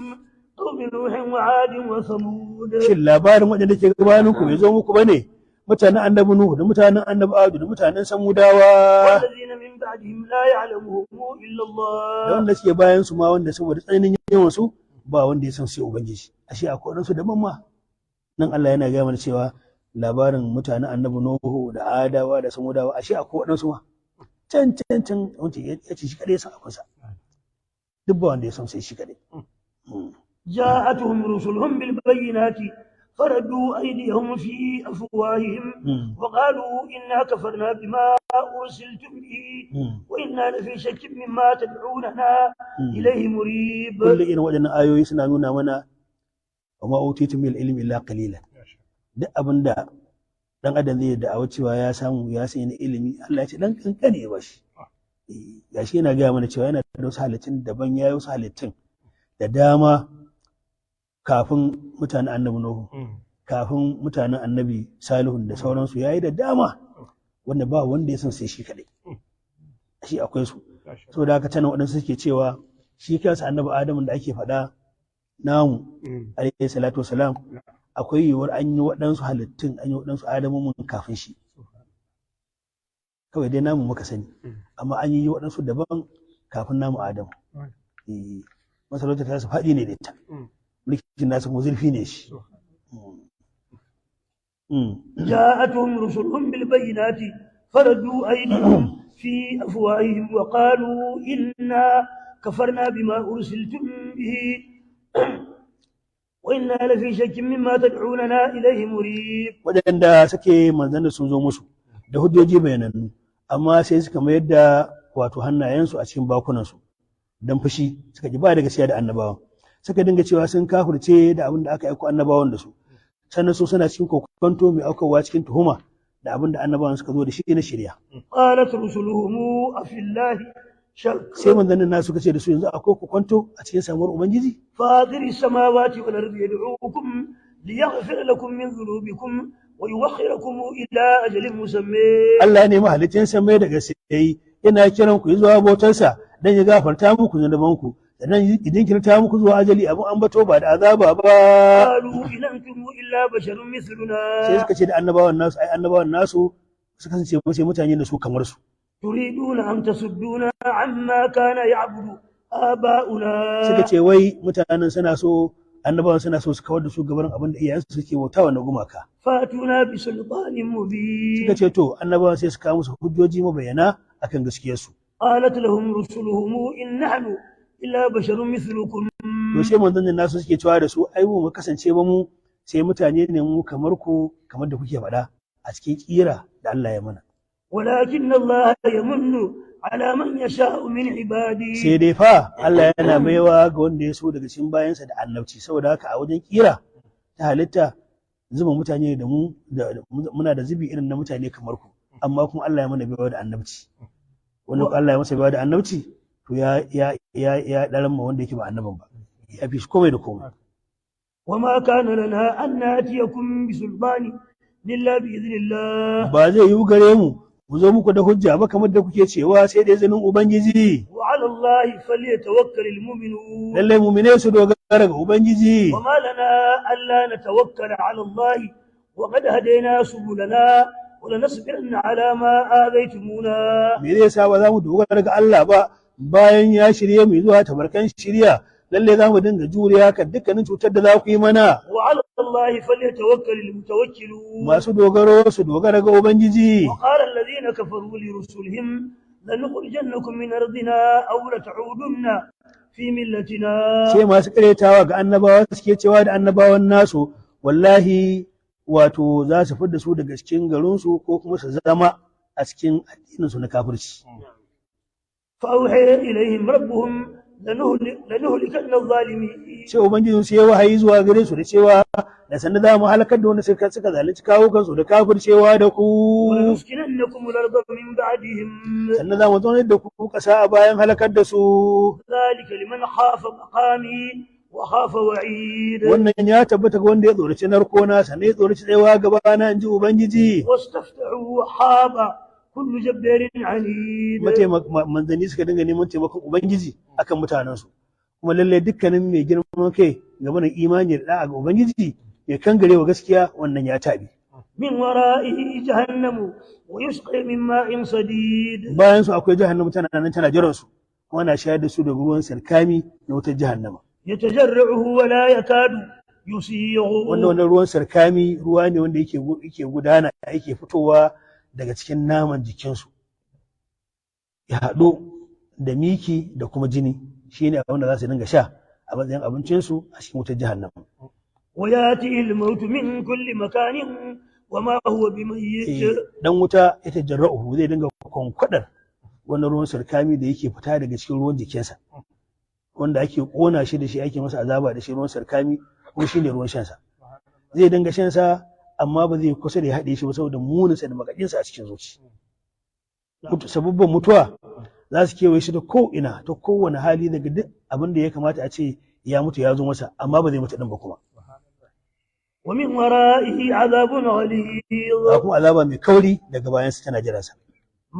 قوم نوح وعاد وثمود shin labarin waɗanda ke gabanin ku bai zo muku bane mutanen annabi Nuhu da mutanen annabi Adu da mutanen Samudawa والذين من بعدهم لا يعلمهم إلا الله da wanda suke bayan su ma wanda saboda tsananin yawan su ba wanda ya san sai ubangiji ashe akwai wadansu daban ma nan Allah yana gaya mana cewa labarin mutanen annabi Nuhu da Adawa da Samudawa ashe akwai wadansu ma can wanda ya ce shi kadai san akwai sa duk ba wanda ya san sai shi kadai جاءتهم رسلهم بالبينات فردوا أيديهم في أفواههم وقالوا إنا كفرنا بما أرسلتم به وإنا لفي شك مما تدعوننا إليه مريب كل إن وجدنا آيوي سنا نونا منا وما أوتيتم من العلم إلا قليلا duk abin da dan adam zai da cewa ya samu ya sai ilimi Allah ya ce dan kankane ya bashi gashi yana gaya mana cewa yana da wasu halittun daban ya yi wasu halittun da dama kafin mutanen annabi Nuhu kafin mutanen annabi Salihun da sauransu yayi da dama wanda ba wanda ya san sai shi kadai shi akwai su saboda haka tana waɗansu suke cewa shi kansa annabi adamu da ake faɗa namu alayhi salatu wasalam akwai yiwuwar an yi waɗansu halittun an yi waɗansu adamu mun kafin shi kawai dai namu muka sani amma an yi waɗansu daban kafin namu adamu masarauta ta su faɗi ne da ita mulkin nasu kuma zurfi ne shi جاءتهم رسلهم بالبينات فردوا أيديهم في أفواههم وقالوا إنا كفرنا بما أرسلتم به وإنا لفي شك مما تدعوننا إليه مريب. waɗanda suke manzanni sun zo musu da hujjoji bayanannu amma sai suka mayar da wato hannayensu a cikin bakunansu don fushi suka ji ba da gaskiya da annabawan suka dinga cewa sun kafirce da abin da aka aiko annabawan da su sannan su suna cikin kokonto mai aukawa cikin tuhuma da abin da annabawan suka zo da shi na shirya. Qalat rusuluhum afillahi shak. Sai manzannin nasu suka ce da su yanzu akwai kokonto a cikin samuwar ubangiji. Fadiri samawati wal ardi yad'ukum liyaghfira lakum min dhunubikum wa yuwakhkhirakum ila ajalin musamma. Allah ne mahalicin samai da gaskiya yana kiran ku zuwa bautarsa dan ya gafarta muku zunubanku. Sannan idan kirta muku zuwa ajali abin an bato ba da azaba ba. Qalu in antum illa basharun mithluna. Sai suka ce da annabawan nasu suka ce sai mutane da su kamar su. Turiduna an tasudduna amma kana ya'budu aba'una. Suka ce wai mutanen annabawan suna so su kawar da su gaban abin da iyayensu suke bautawa na gumaka. Fatuna bi sultanin mubin. Suka ce to annabawan sai su kawo musu hujjoji mabayana akan gaskiyarsu. Qalat lahum rusuluhum in nahnu illa basharun mithlukum. To sai manzannin nasu suke cewa da su ai mu kasance ba mu sai mutane ne mu kamar ku kamar da kuke faɗa a cikin kira da Allah ya mana. Walakin Allah yamunnu ala man yasha'u min ibadi. Sai dai fa Allah yana baiwa ga wanda ya so daga cikin bayansa da annabci saboda haka a wajen kira ta halitta zuba mutane da mu muna da zubi irin na mutane kamar ku amma kuma Allah ya mana baiwa da annabci. Wanda Allah ya masa baiwa da annabci to ya ɗaran ma wanda yake ba annaban ba ya fi shi komai da komai. Wa ma kana lana an natiyakum bi sulbani illa bi idhnillah. Ba zai yi gare mu zo muku da hujja ba kamar da kuke cewa sai da izinin ubangiji. Wa ala Allah falyatawakkalul mu'minun. Lallai mu'mine su dogara ga ubangiji. Wa ma lana alla natawakkala ala Allah wa qad hadayna subulana wa lanasbiranna ala ma adaytumuna. Me zai sa ba za mu dogara ga Allah ba bayan ya shirye mu zuwa tabarkan shirya lalle za mu dinga juriya kan dukkanin cutar da za ku yi mana. Wa ala Allah falyatawakkalul mutawakkilun. Masu dogaro su dogara ga ubangiji. Wa qala alladhina kafaru li rusulihim lanukhrijannakum min ardina aw lat'udunna fi millatina. Sai masu karetawa ga annabawa suke cewa da annabawan nasu wallahi wato za su fidda su daga cikin garinsu ko kuma su zama a cikin addininsu na kafirci. فأوحي إليهم ربهم لنهلكن الظالمين. sai ubangijin su ya wahayi zuwa gare su da cewa da sanin za mu halakar da wanda suka zalunci kawo kansu da kafircewa da ku. ولنسكننكم الأرض من بعدهم. sannan za mu zaunar da ku kasa a bayan halakar da su. ذلك لمن خاف مقامي وخاف وعيد. wannan ya tabbata ga wanda ya tsoraci narkona sannan ya tsoraci tsayawa gabana in ji ubangiji. واستفتحوا وخاب kullu jabbarin anid. manzanni suka dinga neman taimakon ubangiji akan mutanensu kuma lallai dukkanin mai girman kai game da imani da da'a ga ubangiji mai kangarewa gaskiya wannan ya tabi. min wara'ihi jahannamu wa yusqa min ma'in sadid. bayan su akwai jahannamu tana jiran su kuma na shayar da su da ruwan sarkami na wutar jahannama. yatajarruhu wa la yakadu yusighu. wannan ruwan sarkami ruwa ne wanda yake gudana yake fitowa daga cikin naman jikinsu ya haɗu da miki da kuma jini shine abin da za su dinga sha a matsayin abincinsu a cikin wutar jahannama. wa yati al-maut min kulli makanin wa ma huwa bimayyit. dan wuta ita jarra'uhu zai dinga kwankwadar wannan ruwan sarkami da yake fita daga cikin ruwan jikinsa wanda ake kona shi da shi ake masa azaba da shi ruwan sarkami kuma shine ruwan shansa zai dinga shansa amma ba zai kusa da ya haɗe shi ba saboda muninsa da makaɗinsa a cikin zuci. Sababban mutuwa za su kewaye shi da ko'ina ta kowane hali daga duk abin da ya kamata a ce ya mutu ya zo masa amma ba zai mutu ɗin ba kuma. Wa min wara'ihi azabun ghalidh. Ga kuma azaba mai kauri daga bayansa tana jiransa.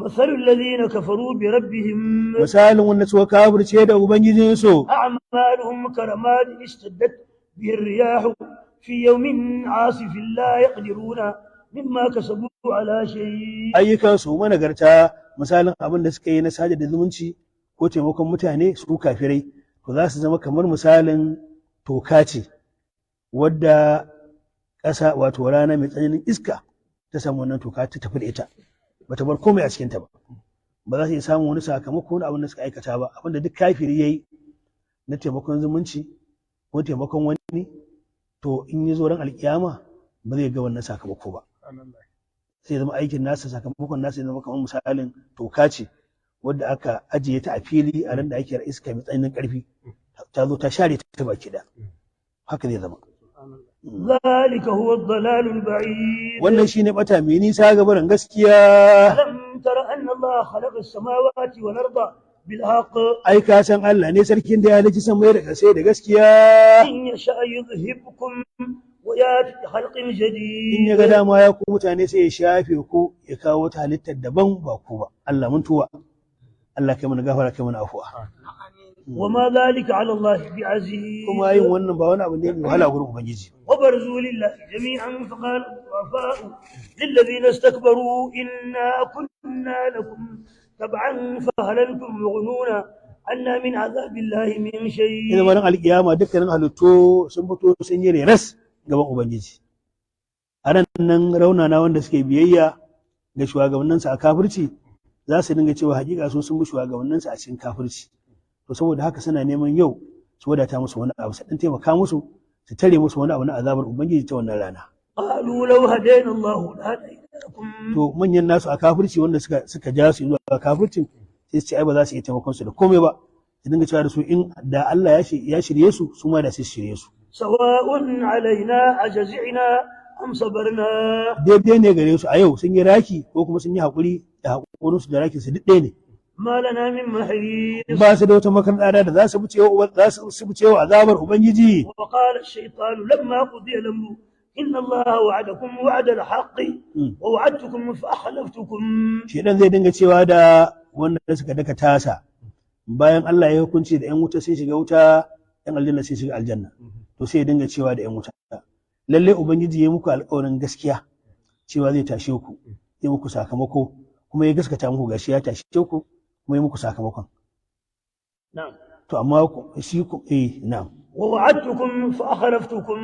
مثل الذين كفروا بربهم misalin wanda suka kafirce da ubangijinsu أعمالهم كرماد اشتدت به الرياح في يوم عاصف لا يقدرون مما كسبوا على شيء. ayyukansu managarta misalin abin da suka yi na sadar da zumunci ko taimakon mutane su kafirai to za su zama kamar misalin toka ce wadda ƙasa wato rana mai tsananin iska ta samu wannan toka ta tafi da ita bata bar komai a cikinta ba za su iya samun wani sakamako na abin da suka aikata ba abin da duk kafiri ya yi na taimakon zumunci ko taimakon wani to in yi zo ran alkiyama ba zai ga wannan sakamako ba sai zama aikin nasa sakamakon nasa ya zama kamar misalin toka ce wadda aka ajiye ta a fili a ran da ake iska mai tsananin karfi ta zo ta share ta baki da haka zai zama ذلك هو الضلال البعيد. wannan shine bata mai nisa ga barin gaskiya. ألم تر أن الله خلق السماوات والأرض بالحق ai ka san Allah ne sarkin da ya halicci samai da kasai da gaskiya. إن يشاء يذهبكم ويأتي بخلق in جديد. ya ga dama ya ku mutane sai ya shafe ku ya kawo ta halittar daban ba ku ba Allah mun tuwa Allah kai mana gafara kai mana afuwa وما ذلك على الله بعزيز. kuma yin wannan ba wani abu ne mai wahala gurin ubangiji. وبرزوا لله جميعا فقال الضعفاء للذين استكبروا إنا كنا لكم تبعا فهل أنتم مغنون عنا من عذاب الله من ina شيء. bayan alkiyama dukkanin halittu sun fito sun yi reras gaban ubangiji a ran nan raunana wanda suke biyayya ga shugabanninsu a kafirci za su dinga cewa hakika su sun bi shugabanninsu a cikin kafirci to saboda haka suna neman yau su wadata musu wani abu su dan taimaka musu su tare musu wani abu na azabar ubangiji ta wannan rana قالوا لو هدينا الله لهديناكم. to manyan nasu a kafirci wanda suka ja su zuwa kafircin sai su ce ai ba za su iya taimakon su da komai ba su dinga cewa da su in da Allah ya shirye su su ma da su shirye su سواء علينا أجزعنا أم صبرنا. daidai ne gare su a yau sun yi raki ko kuma sun yi haƙuri da haƙurin su da rakin su duk ɗaya ne ما لنا من محيص. ba su da wata makarɗa da za su buce wa azabar ubangiji. وقال الشيطان لما قضي الأمر إن الله وعدكم وعد الحق ووعدتكم فأخلفتكم. Shedan zai dinga cewa da wanda suka daka tasa bayan Allah ya hukunci da 'yan wuta sai shiga wuta 'yan aljanna sai shiga aljanna to sai ya dinga cewa da 'yan wuta lalle ubangiji ya muku alƙawarin gaskiya cewa zai tashe ku ya muku sakamako kuma ya gaskata muku gashi ya tashe ku kuma ya muku sakamakon نعم. to amma shi na'am ووعدتكم فأخلفتكم.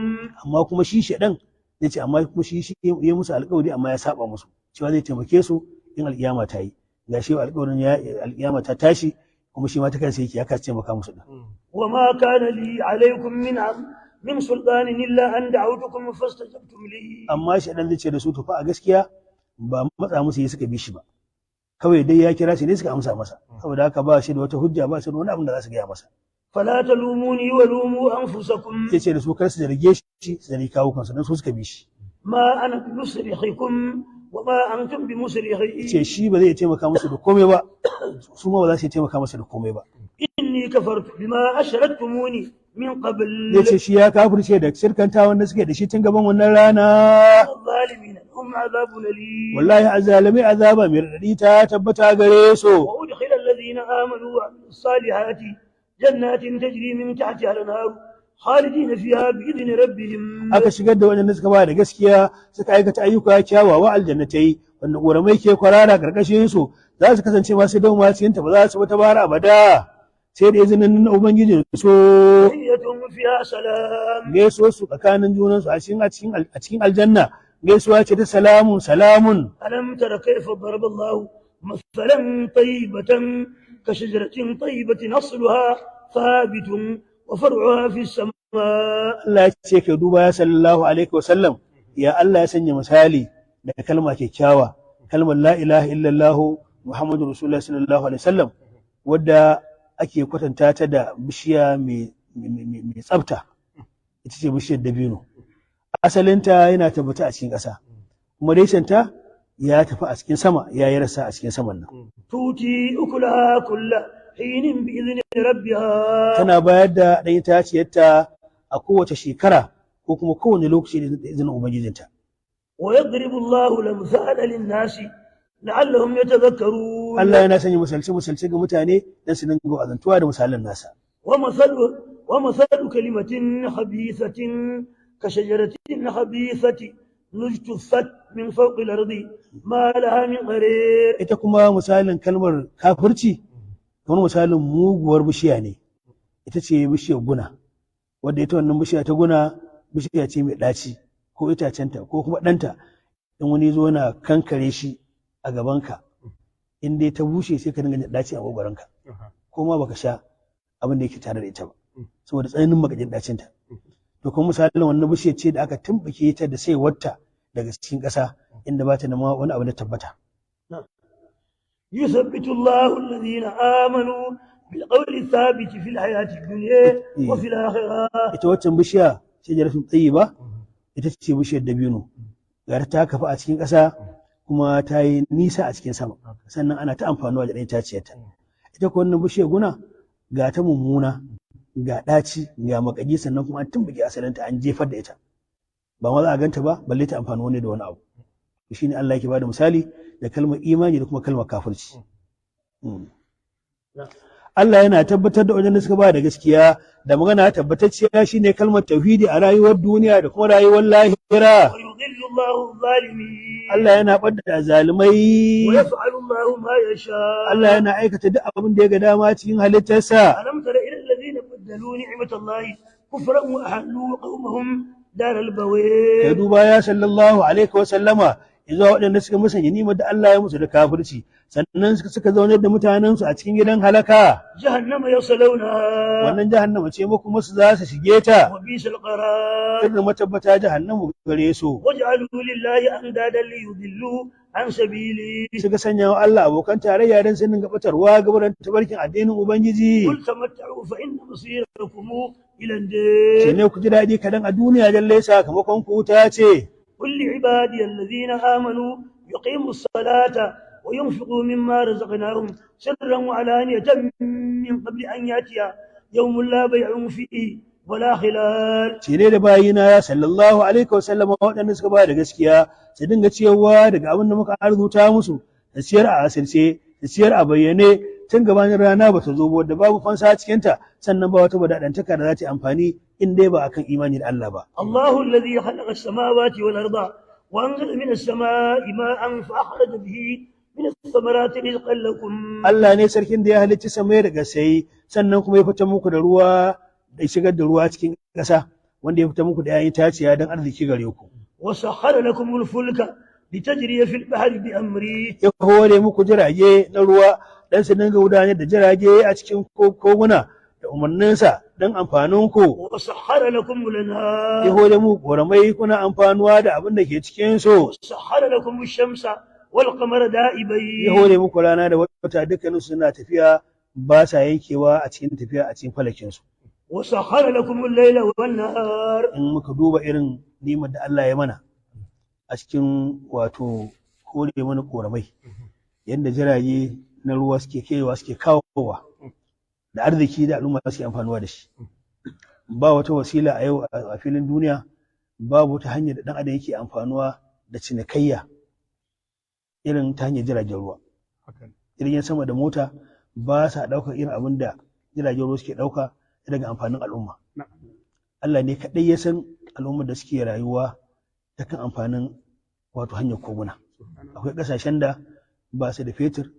amma kuma shi shedan zai ce amma kuma shi ya musu alƙawari amma ya saba musu cewa zai taimake su in alƙiyama ta yi gashi alƙawarin alƙiyama ta tashi kuma shi ma ta kansa yake ya kasa taimaka musu din وما كان لي عليكم من سلطان إلا أن دعوتكم فاستجبتم لي. amma shedan zai ce da su to fa a gaskiya ba matsa musu yi suka bi shi ba kawai dai ya kira shi ne suka amsa masa saboda haka ba shi da wata hujja ba shi da wani abin da za su gaya masa فلا تلوموني ولوموا أنفسكم ya ce da su kar su zarge shi su zargi kawo kansu don su suka bi shi ما أنا بمصرخكم وما أنتم بمصرخي. ce shi ba zai taimaka musu da komai ba su ma ba za su taimaka masa da komai ba إني كفرت بما أشركتموني من قبل. ya ce shi ya kafirce da shirkanta wanda suke da shi tun gaban wannan rana الظالمين هم عذاب أليم. wallahi azalimai azaba mai raɗaɗi ta tabbata gare su وأدخل الذين آمنوا وعملوا الصالحات جنات تجري من تحتها الأنهار خالدين فيها بإذن ربهم. aka shigar da waɗanda suka ba da gaskiya suka aikata ayyuka kyawawa aljannatai wanda ƙoramai ke kwarara ƙarƙashin su za su kasance masu dawoma cikin ta ba za su wata bara abada sai da izinin na ubangiji su تحيتهم فيها سلام. gaisuwar su tsakanin junan su a cikin aljanna gaisuwa ce ta salamun ألم تر كيف ضرب الله مثلا طيبة كشجرة طيبة أصلها ثابت وفرعها في السماء. Allah ya ce ka duba ya sallallahu alaihi wasallam ya Allah ya sanya misali da kalma kyakkyawa kalmar la ilaha illallah muhammadu rasulullah sallallahu alaihi wasallam wadda ake kwatanta ta da bishiya mai tsafta ita ce bishiyar dabino asalinta yana tabbata a cikin ƙasa kuma reshenta ya tafi a cikin sama ya yi rasa a cikin saman nan تؤتي أكلها كل حين بإذن ربها. tana bayar da ɗan itaciyarta a kowace shekara ko kuma kowane lokaci da izinin ubangijinta ويضرب الله الأمثال للناس لعلهم يتذكرون. Allah yana sanya misalce ga mutane dan su dinga wa'azantuwa da misalan nasa. ومثل كلمة خبيثة كشجرة خبيثة اجتثت من فوق الأرض ما لها من قرير. Ita kuma misalin kalmar kafirci kamar misalin muguwar bishiya ne, ita ce bishiyar guna, wadda ita wannan bishiya ta guna bishiya ce mai ɗaci ko itacenta ko kuma ɗanta in wani zo na kankare shi a gabanka in dai ta bushe sai ka dinga jin ɗaci a ƙoƙarinka ko ma baka sha abin da yake tare da ita ba saboda tsananin makajin ɗacinta. To kuma misalin wannan bishiyar ce da aka tumɓuke ta da sai wata daga cikin ƙasa inda ba ta da wani abu da tabbata. يثبت الله الذين آمنوا بالقول الثابت في الحياة الدنيا وفي الآخرة. ita waccan bishiya shajaratun tayyiba ita ce bishiyar dabino ga ta kafa a cikin ƙasa kuma ta yi nisa a cikin sama sannan ana ta amfanuwa da ɗan itaciyarta. Ita ko wannan bishiyar guna ga ta mummuna ga ɗaci ga makaji sannan kuma an tumbuke asalinta an jefar da ita ba ma za a ganta ba balle ta amfani wani da wani abu. Shine Allah yake bada misali da kalmar imani da kuma kalmar kafirci. Allah yana tabbatar da wajen da suka ba da gaskiya da magana tabbatacciya shine kalmar tauhidi a rayuwar duniya da kuma rayuwar lahira. ويضل الله الظالمين. Allah yana ɓadda zalimai. ويفعل الله ما يشاء. Allah yana aikata duk abin da ya ga dama cikin halittarsa. ألم تر إلى الذين بدلوا نعمة الله كفرا وأحلوا قومهم دار Ya البوار. duba ya sallallahu alaihi wa sallama izuwa waɗanda suka musanya nimar da Allah ya musu da kafirci sannan suka zaunar da mutanensu a cikin gidan halaka. جهنم يصلونها Wannan jahannama ce muku musu za su shige ta. وبئس القرار. Irin matabbata jahannamu gare su. واجعلوا لله أندادا ليضلوا عن سبيله. Suka sanya wa Allah abokan tarayya don sun dinga batarwa gaban tabarkin addinin Ubangiji. قل تمتعوا فإن مصيركم إلى Sai النار. ne ku ji daɗi kaɗan a duniya lallai sakamakon ku wuta ce. قل لعبادي الذين آمنوا يقيموا الصلاة وينفقوا مما رزقناهم سرا وعلانية من قبل أن يأتي يوم لا بيع فيه ولا خلال. Shi ne da bayina ya sallallahu alaihi wa sallama waɗanda suka ba da gaskiya su dinga ciyarwa daga abin da muka arzuta musu da siyar a asirce da siyar a bayyane tun gabanin rana ba ta zo ba wadda babu fansa a cikinta sannan ba wata wadadantaka da za ta yi amfani in dai ba akan imani da Allah ba. الله الذي خلق السماوات والأرض وأنزل من السماء ماء فأخرج به من الثمرات رزقا لكم. Allah ne sarkin da ya halicci samai da gasai sannan kuma ya fita muku da ruwa da shigar da ruwa cikin ƙasa wanda ya fita muku da 'ya'yan itaciya don arziki gare ku. وسخر لكم الفلك لتجري في البحر بأمره. Ya hore muku jirage na ruwa dan su dinga gudanar da jirage a cikin koguna da umarninsa don amfanin ku. وسخر لكم Ya الأنهار. hore muku ƙoramai kuna amfanuwa da abin da ke cikin su. وسخر لكم الشمس والقمر Ya دائبين. hore muku rana da wata dukkanin suna tafiya ba sa yankewa a cikin tafiya a cikin falakin su. وسخر لكم الليل والنهار. In muka duba irin nimar da Allah ya mana a cikin wato hore mana ƙoramai yadda jirage na ruwa suke kaiwa suke kawowa da arziki da al'umma suke amfanuwa da shi. Ba wata wasila a yau a filin duniya babu wata hanyar da ɗan adam yake amfanuwa da cinikayya irin ta hanyar jiragen ruwa. Jirgin sama da mota ba sa ɗaukar irin abin da jiragen ruwa suke ɗauka daga amfanin al'umma. Allah ne kaɗai ya san al'ummar da suke rayuwa ta kan amfanin wato hanyar koguna. Akwai ƙasashen da ba su da fetur,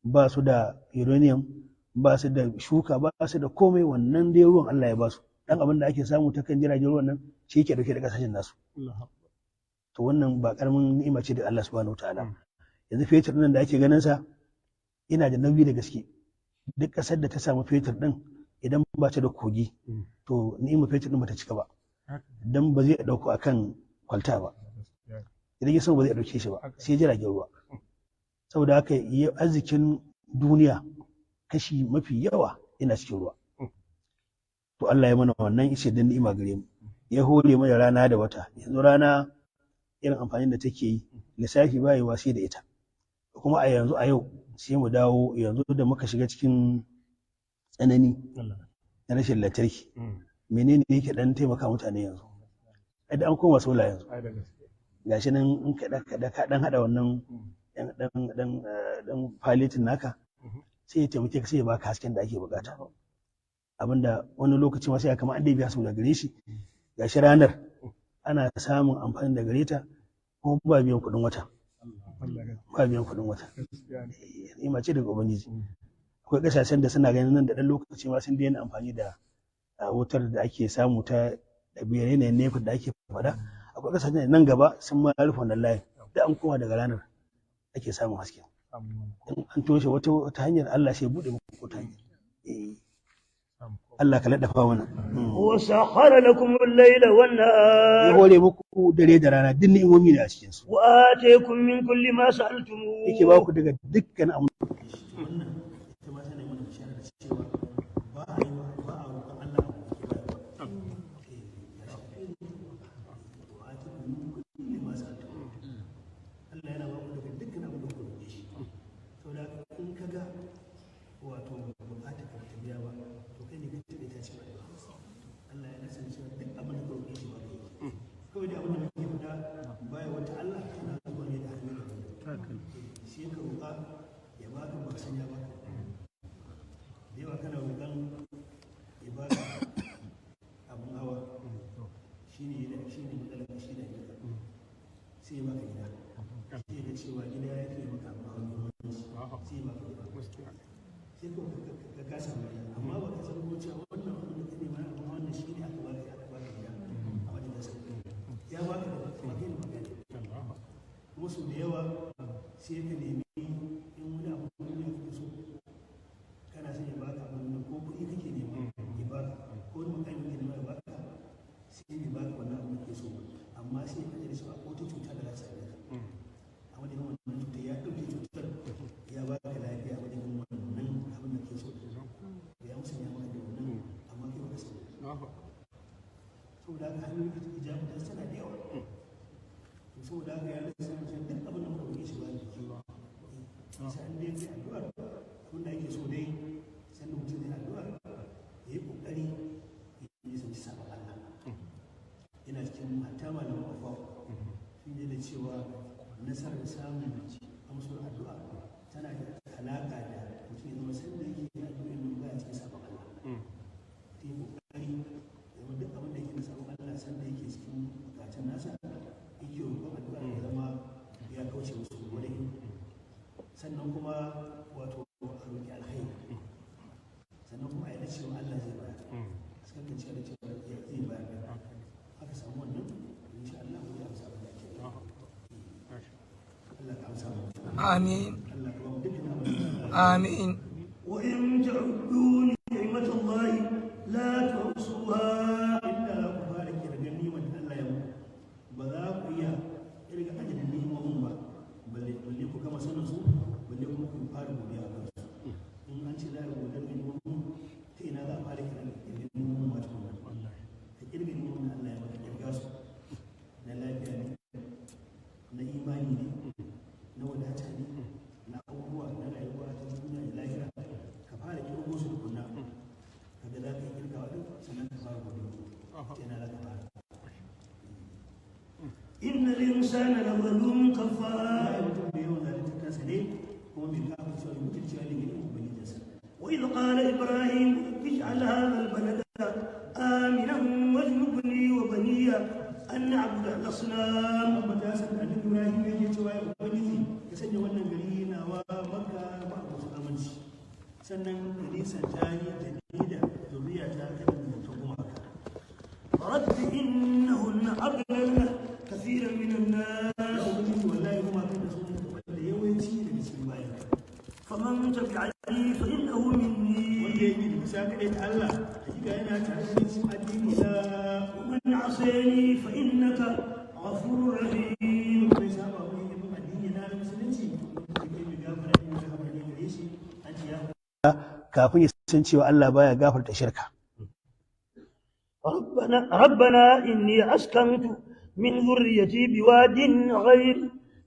ba su da uranium, ba su da shuka, ba su da komai wannan dai ruwan Allah ya ba su. Dan abin da ake samu ta kan jiragen ruwan nan shi yake dauke da ƙasashen nasu. To wannan ba ƙaramin ni'ima ce da Allah subhanahu wataala. Yanzu fetur nan da ake ganin sa yana da nauyi da gaske. Duk ƙasar da ta samu fetur ɗin idan ba ta da kogi to ni'imar fetur ɗin ba ta cika ba. Dan ba zai ɗauko akan kwalta ba. Idan ya sama ba zai ɗauke shi ba sai jiragen ruwa. Saboda haka arzikin duniya kashi mafi yawa yana cikin ruwa. To Allah ya mana wannan ishe dan ni'ima gare mu. Ya hore mana rana da wata. Yanzu rana irin amfanin da take yi lissafi ba yi wasi da ita. Kuma a yanzu a yau sai mu dawo yanzu da muka shiga cikin tsanani na rashin lantarki. Menene yake dan taimaka mutane yanzu? Idan an koma sola yanzu. Gashi nan in ka dan hada wannan dan falitin naka sai ya taimake ka sai ya baka hasken da ake bukata abinda wani lokaci ma sai kamar an dai biya su da gare shi gashi ranar ana samun amfani da gare ta kuma ba biyan kuɗin wata ni'ima ce daga ubangiji akwai kasashen da suna ganin nan da ɗan lokaci ma sun daina amfani da wutar da ake samu ta ɗabi'ar yanayin nefa da ake faɗa akwai kasashen da nan gaba sun ma rufe wannan layin da an koma daga ranar ake samun haske in an toshe wata hanyar Allah sai buɗe muku ko ta hanyar Allah ka laɗafa mana وسخر لكم الليل ya والنهار hore muku dare da rana duk ni'imomi ne a cikin su وآتيكم من كل ما سألتموه yake ba ku daga dukkan abu wasu da yawa sai ka nemi in wani abu da kake so kana son ya baka abin nan ko kuɗi kake nema ya baka ko wani makami kake nema ya baka sai ya baka wannan abu da kake so amma sai ka ji cewa ko ta cuta da za ta same ka a wajen wannan cutar ya ɗauke cutar ya baka lafiya a wajen wannan abin da kake so ya musanya maka da wannan amma kai baka sani saboda haka hanyoyin ijabu da tana da yawa saboda haka ya rasa duk abin da muka roƙe shi ba da ke sai an dai addu'ar abin da ake so dai sannan mutum zai addu'ar ya yi ƙoƙari ya nisanci sabon Allah yana cikin hatta malaman afawa sun yi da cewa nasarar samun amsar addu'a tana da alaƙa da mutum ya zama sanda yake yin addu'ar nan baya cikin sabon Allah ta yi ƙoƙari ya zama duk abin da yake na sabon Allah sanda yake cikin bukatun nasa yake roƙon addu'a ya zama ya kauce musu wani sannan kuma wato a roƙi alkhairi sannan kuma a yi cewa Allah zai bayar sukan kan cewa da cewa zai bayar aka samu wannan insha Allah zai amsa abin da ake Allah ka amsa آمين Allah ka ba mu dukkan abin da آمين وإن تعدوا نعمة الله لا تحصوها إلا مبارك يرجعني من الله يوم بذاك يا إرجع أجل النعمة ba balle ku kama sanin su balle kuma ku fara godiya a kansu in an ce za a godar ni'imomin ta ina za a fara kiran ni'imomin ma tukun ka kirga ni'imomin Allah ya maka kirga su na lafiya ne na imani ne na wadata ne na abubuwa na rayuwa ta duniya da lahira ka fara kirgo su tukunna kaga za ka yi kirgawa duk sannan ka fara godiya ta ina za ka fara إن الإنسان لظلوم كفار وإذ قال إبراهيم اجعل هذا البلد آمنا واجنبني وبني أن نعبد الأصنام إبراهيم يجي وبني يسجل وانا قلينا ومكة وأبو سلامنش سنن ليس جاني تنيدا ذرية تاكد رب إنهن أضللن كثيرا من الناس والله ما كان رسول يويتي لبسم الله فمن تبعني فإنه مني ويجي بساكنة الله حقيقة أنا تعلم اسم الدين ومن عصيني فإنك غفور رحيم وليس هذا هو الدين ينال مسلمتي kafin ya san cewa Allah baya gafarta shirka ربنا إني أسكنت من ذريتي بواد غير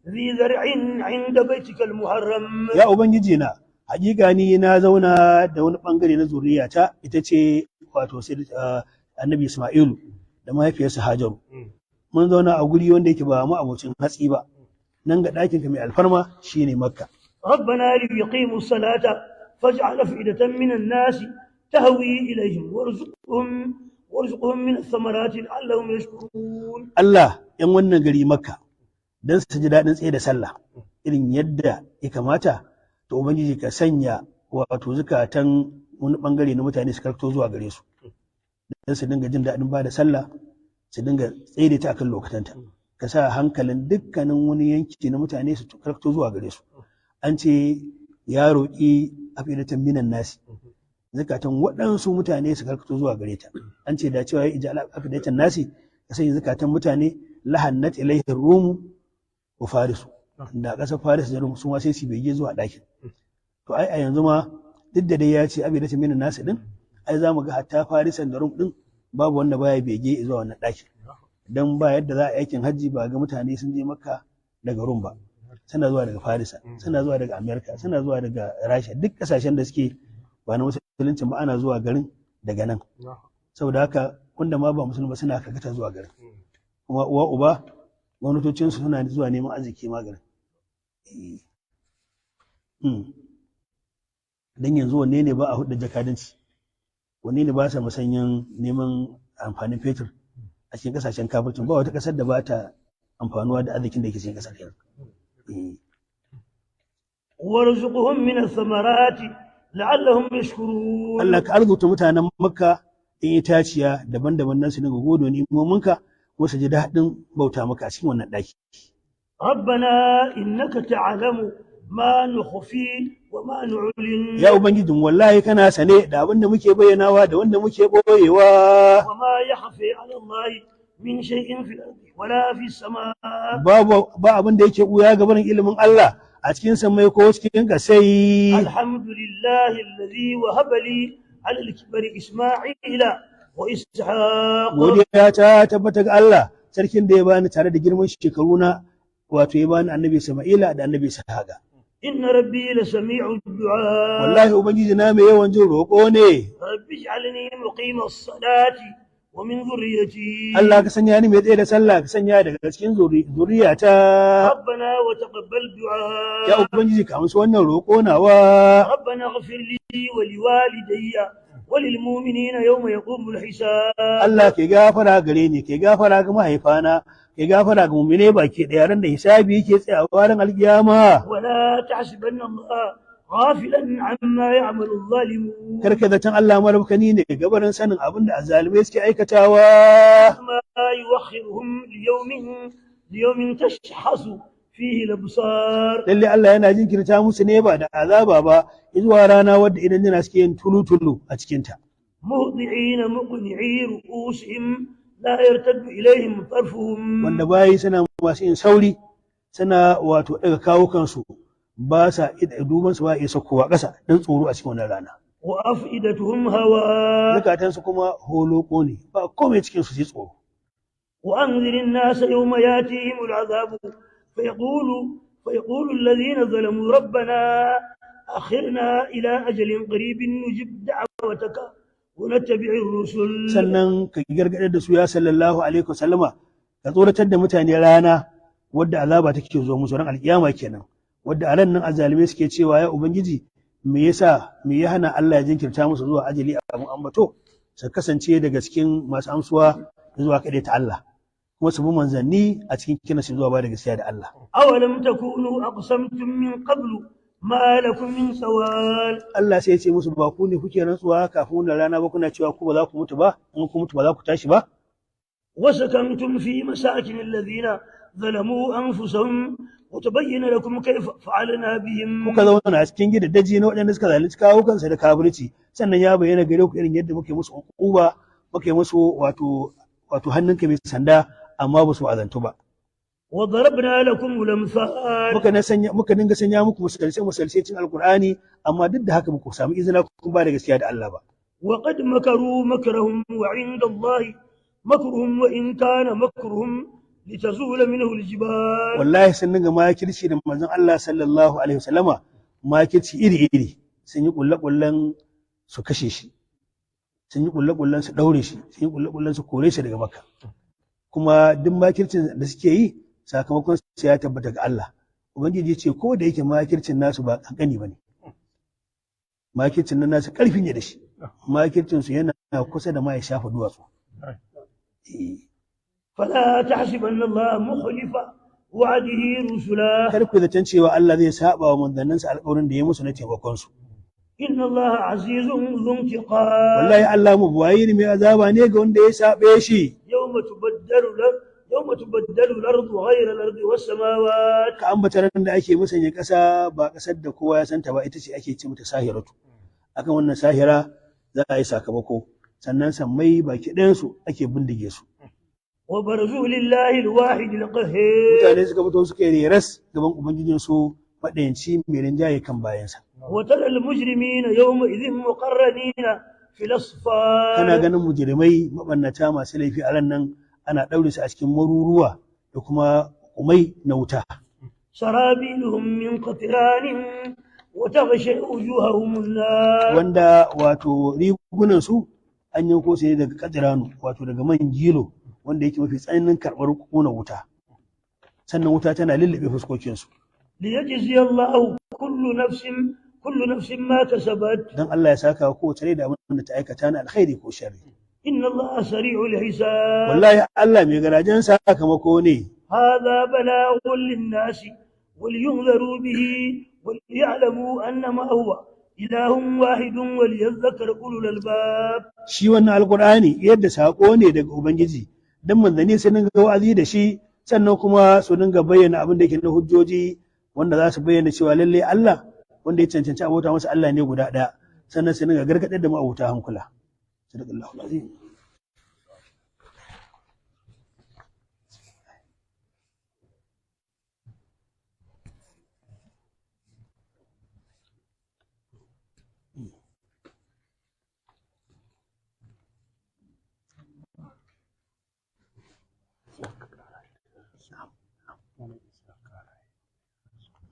ذي زرع عند بيتك المحرم ya ubangiji na hakika ni na zauna da wani bangare na zuriyata ita ce wato sai annabi Isma'ilu da mahaifiyarsa Hajaru mun zauna a guri wanda yake ba mu abocin hatsi ba nan ga ɗakinka mai alfarma shine makka. ربنا ليقيموا الصلاة فاجعل أفئدة من الناس تهوي إليهم وارزقهم من الثمرات لعلهم يشكرون. Allah ‘yan wannan gari makka don su ji daɗin tsaye da sallah irin yadda ya kamata, to Ubangiji ka sanya wato zukatan wani ɓangare na mutane su karkato zuwa gare su don su dinga jin daɗin ba da sallah, su dinga tsaye da ta akan lokatanta. Ka sa hankalin dukkanin wani yanki na mutane su karkato zuwa gare su. An ce ya roƙi afidatan minan nasi, zukatan waɗansu mutane su karkato zuwa gare ta. An ce da cewa ya ija afidatan nasi ka sanya zukatan mutane lahannat ilaihi rumu wa farisu, da ƙasar faris da rum su ma sai su bege zuwa ɗakin. To ai a yanzu ma duk da dai ya ce afidatan minan nasi din, ai za mu ga hatta farisan da rum din babu wanda baya bege zuwa wannan ɗakin. Dan ba yadda za a aikin hajji ba ga mutane sun je makka daga rum ba, suna zuwa daga farisa, suna zuwa daga amerika, suna zuwa daga rasha, duk kasashen da suke ba na musulunci ba ana zuwa garin daga nan. Saboda haka wanda ma ba musulmi ba suna karkata zuwa garin, kuma uwa uba gwamnatocinsu suna zuwa neman arziki ma garin. Dan yanzu wanne ne ba a hudu jakadanci, wanne ne ba sa musanyen neman amfanin fetur a cikin kasashen kafircin? Ba wata kasar da ba ta amfanuwa da arzikin da ke cikin kasar yanzu. warzuqhum min ath-thamarati la'allahum yashkurun. Allah ka arzuta mutanen Makka in itaciya daban-daban nan su dinga gode ni imominka ko su ji daɗin bauta maka a cikin wannan ɗaki. Rabbana innaka ta'lamu ma nukhfi wa ma nu'lin. Ya Ubangijin wallahi kana sane da abin da muke bayyanawa da wanda muke boyewa. Wa ma yakhfi 'ala Allah min shay'in fil ardi wala fis sama. Ba abin da yake buya ga barin ilimin Allah a cikin samai ko cikin kasai. Alhamdulillahi alladhi wahaba li 'ala al-kibri Isma'ila wa Ishaq. Godiya ta tabbata ga Allah sarkin da ya bani tare da girman shekaru na, wato ya bani annabi Isma'ila da annabi Ishaq. Inna rabbi la sami'u du'a. Wallahi ubangiji na mai yawan jin roƙo ne. Rabbi ij'alni muqima as-salati wa min dhurriyyati. Allah ka sanya ni mai tsaye da sallah, ka sanya daga cikin zuriyata. Rabbana wa taqabbal du'a. Ya ubangiji ka amsa wannan roƙo nawa. Rabbana ighfir li wa liwalidayya wa lil mu'minina yawma yaqumul hisab. Allah ke gafara gare ni, ke gafara ga mahaifana, ke gafara ga mu'mine baki ɗaya ran da hisabi yake tsayawa ran alkiyama. Wala tahsibanna Allah ghafilan amma ya'malu adh-dhalimun. Karka zaton Allah marabkani ne gabarin sanin abin da azzalimai suke aikatawa. Ma yuakhiruhum liyawmin tashhasu fihi al-absar. Lalle Allah yana jinkirta musu ne ba da azaba ba, zuwa rana wadda idan yana suke yin tulu-tulu a cikinta. Muhdi'ina muqni'i ru'usihim la yartaddu ilayhim tarfuhum. Wanda bayi suna masu yin sauri, suna wato daga kawo kansu, ba sa duban su ba isa kowa ƙasa dan tsoro a cikin wannan rana. Wa afidatuhum hawa. Zakatan su kuma holoko ne, ba komai cikin su sai tsoro. Wa anzirin nas yawma yatihim al'azab فيقول الذين ظلموا ربنا أخرنا إلى أجل قريب نجب دعوتك ونتبع الرسل. sannan ka gargaɗar da su ya sallallahu alaihi wasallama, ka tsoratar da mutane rana wadda azaba take zo musu ran alkiyama kenan, wadda a ran nan azalimai suke cewa ya ubangiji me ya hana Allah ya jinkirta musu zuwa ajali abun ambato, su kasance daga cikin masu amsuwa zuwa kaɗai ta Allah, kuma su bi manzanni a cikin kina su zuwa ba da gaskiya da Allah. Awalam takunu aqsamtum min qablu ma lakum min sawal. Allah sai ya ce musu ba ku ne kuke rantsuwa kafin wannan rana ba kuna cewa ku ba za ku mutu ba, in ku mutu ba za ku tashi ba. وسكنتم في مساكن الذين ظلموا أنفسهم وتبين لكم كيف فعلنا بهم. Kuka zauna a cikin gidaddaji na waɗanda suka zalunci kawo kansa da kafirci, sannan ya bayyana gare ku irin yadda muke musu uquba, muke musu wato hannunka mai sanda amma ba su azantu ba. وضربنا لكم الأمثال. muka dinga sanya muku misalce cikin alkur'ani, amma duk da haka ba ku samu izina kun ba da gaskiya da Allah ba. وقد مكروا مكرهم وعند الله مكرهم وإن كان مكرهم لتزول منه الجبال. wallahi sun dinga makirci da manzon Allah sallallahu alaihi wasallama, makirci iri sun yi kullakullan su kashe shi, sun yi kullakullan su daure shi, sun yi kullakullan su kore shi daga Makka, kuma duk makircin da suke yi sakamakon su ya tabbata ga Allah. Ubangiji ce ko da yake makircin nasu ba kankani bane, makircin nan nasu karfi ne da shi, makircin su yana kusa da ma ya shafa duwatsu. فلا تحسبن الله مخلف وعده رسله kar ku zaton cewa Allah zai saba wa manzanninsa alƙawarin da ya musu na taimakon su. إن الله عزيز ذو انتقام Wallahi Allah mu buwayi ne mai azaba ne ga wanda ya sabe shi. يوم تبدل الأرض غير الأرض والسماوات Ka ambata ran da ake musanya ƙasa ba ƙasar da kowa ya santa ba, ita ce ake ce mata sahiratu. Akan wannan sahira za a yi sakamako, sannan sammai baki ɗayansu ake bindige su. وبرزوا لله الواحد القهار Mutane suka fito suka yi ras gaban ubangijin su maɗayanci mai rinjaye kan bayansa. وترى المجرمين يومئذ مقرنين في Kana الأصفاد ganin mujrimai mabannata masu laifi a ran nan ana ɗaure su a cikin maruruwa da kuma umai na wuta. سرابيلهم من قطران وتغشى وجوههم النار Wanda wato rigunan su an yanko su ne daga kadiranu, wato daga man gilo wanda yake mafi tsananin karɓar ƙuna wuta, sannan wuta tana lullube fuskokinsu. ليجزي الله كل نفس ما كسبت Don Allah ya saka wa kowace rai da abin da ta aikata na alkhairi ko sharri. إن الله سريع الحساب Wallahi Allah mai garajen sakamako ne. هذا بلاغ للناس ولينذروا به وليعلموا أنما هو إله واحد وليذكر أولو الألباب Shi wannan alkur'ani yadda sako ne daga Ubangiji, don manzanni su dinga wa'azi da shi, sannan kuma su dinga bayyana abin da yake na hujjoji wanda za su bayyana cewa lalle Allah wanda ya cancanci abota masa Allah ne guda ɗaya, sannan su dinga gargaɗar da ma'abuta hankula. Sadaqallahu alazim.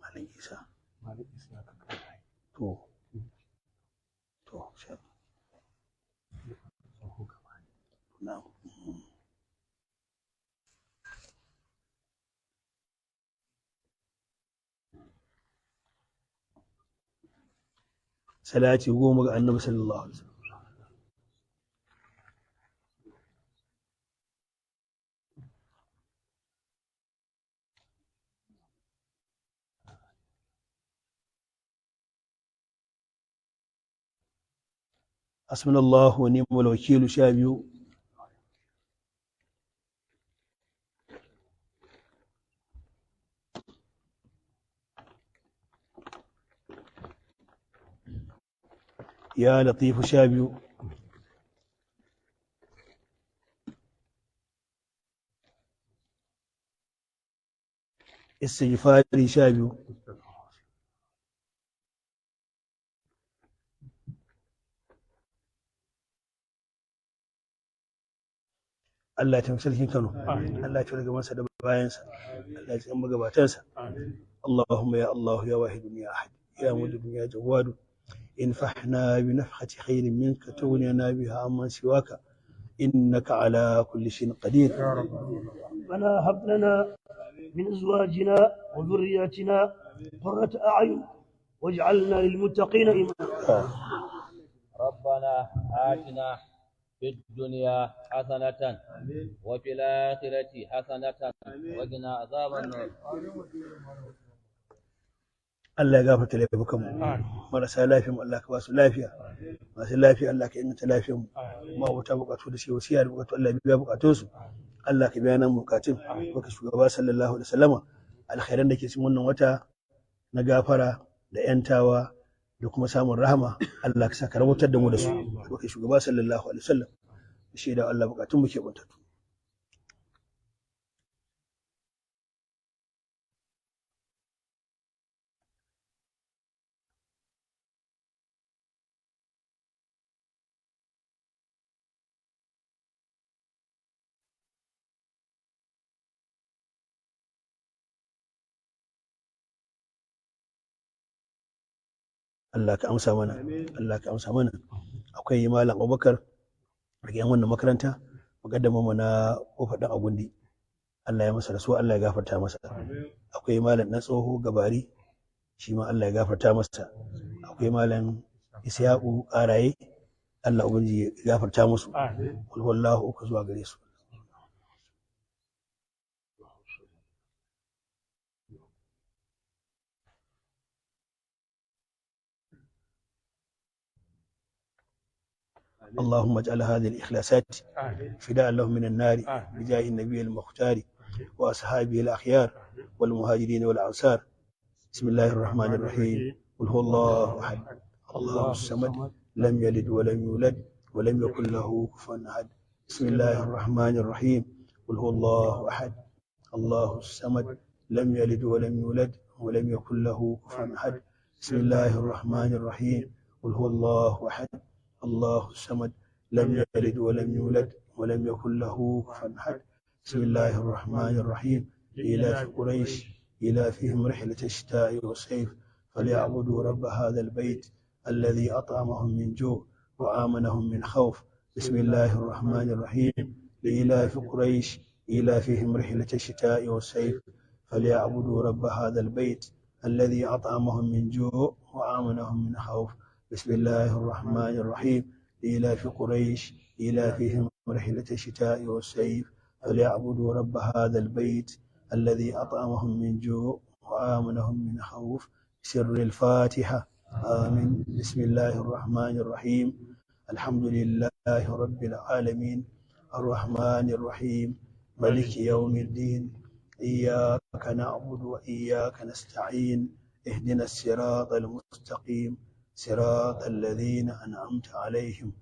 Malam Isa. To, sha. Na'am. Salati 10 ga Annabi sallallahu alaihi wasallam. Hasbunallahu wa ni'mal wakil 12. Ya Latif 12. Istighfari 12. Allah ya taimaki sarkin Kano, Allah ya taimaki gabansa da bayansa, Allah ya cikin magabatansa. Allahumma ya Allah ya wahidun ya ahad ya mudibun ya jawadu انفحنا بنفحة خير منك تغنينا بها عمن سواك إنك على كل شيء قدير. ربنا هب لنا من أزواجنا وذرياتنا قرة أعين واجعلنا للمتقين إماما ربنا آتنا في الدنيا حسنة وفي الآخرة حسنة وقنا عذاب النار. Allah ya gafarta laifukanmu, marasa lafiyan Allah ka ba su lafiya, masu lafiya Allah ka inganta lafiyan mu, ma wuta bukatu da shi wasiya da bukatu Allah ya biya bukatun su, Allah ka biya nan bukatun, baka shugaba sallallahu alaihi wasallama alkhairan da ke cikin wannan wata na gafara da yantawa da kuma samun rahama, Allah ka saka rahotar da mu da su, baka shugaba sallallahu alaihi wasallam shi da Allah bukatun mu ke buntatu. Allah ka amsa mana, Allah ka amsa mana. Akwai Malam Abubakar daga yan wannan makaranta, mukaddama mu na kofar dan Agundi. Allah ya masa rasuwa, Allah ya gafarta masa. Akwai malam na tsoho gabari, shi ma Allah ya gafarta masa. Akwai malam Isyaku Ƙaraye, Allah ubangiji ya gafarta musu. Kul wallahu uku zuwa gare su. اللهم اجعل هذه الإخلاصات فداء لهم من النار بجاه النبي المختار وأصحابه الأخيار والمهاجرين والأنصار. بسم الله الرحمن الرحيم. قل هو الله أحد الله الصمد لم يلد ولم يولد ولم يكن له كفوا أحد. بسم الله الرحمن الرحيم. قل هو الله أحد الله الصمد لم يلد ولم يولد ولم يكن له كفوا أحد. بسم الله الرحمن الرحيم. قل هو الله أحد الله الصمد لم يلد ولم يولد ولم يكن له كفوا أحد. بسم الله الرحمن الرحيم. إيلاف قريش إيلافهم رحلة الشتاء والصيف فليعبدوا رب هذا البيت الذي أطعمهم من جوع وآمنهم من خوف. بسم الله الرحمن الرحيم. لإيلاف قريش إيلافهم رحلة الشتاء والصيف فليعبدوا رب هذا البيت الذي أطعمهم من جوع وآمنهم من خوف. بسم الله الرحمن الرحيم. لإيلاف قريش إيلافهم رحلة الشتاء والصيف فليعبدوا رب هذا البيت الذي أطعمهم من جوع وآمنهم من خوف. سر الفاتحة. آمين. بسم الله الرحمن الرحيم. الحمد لله رب العالمين الرحمن الرحيم مالك يوم الدين إياك نعبد وإياك نستعين اهدنا الصراط المستقيم صراط الذين أنعمت عليهم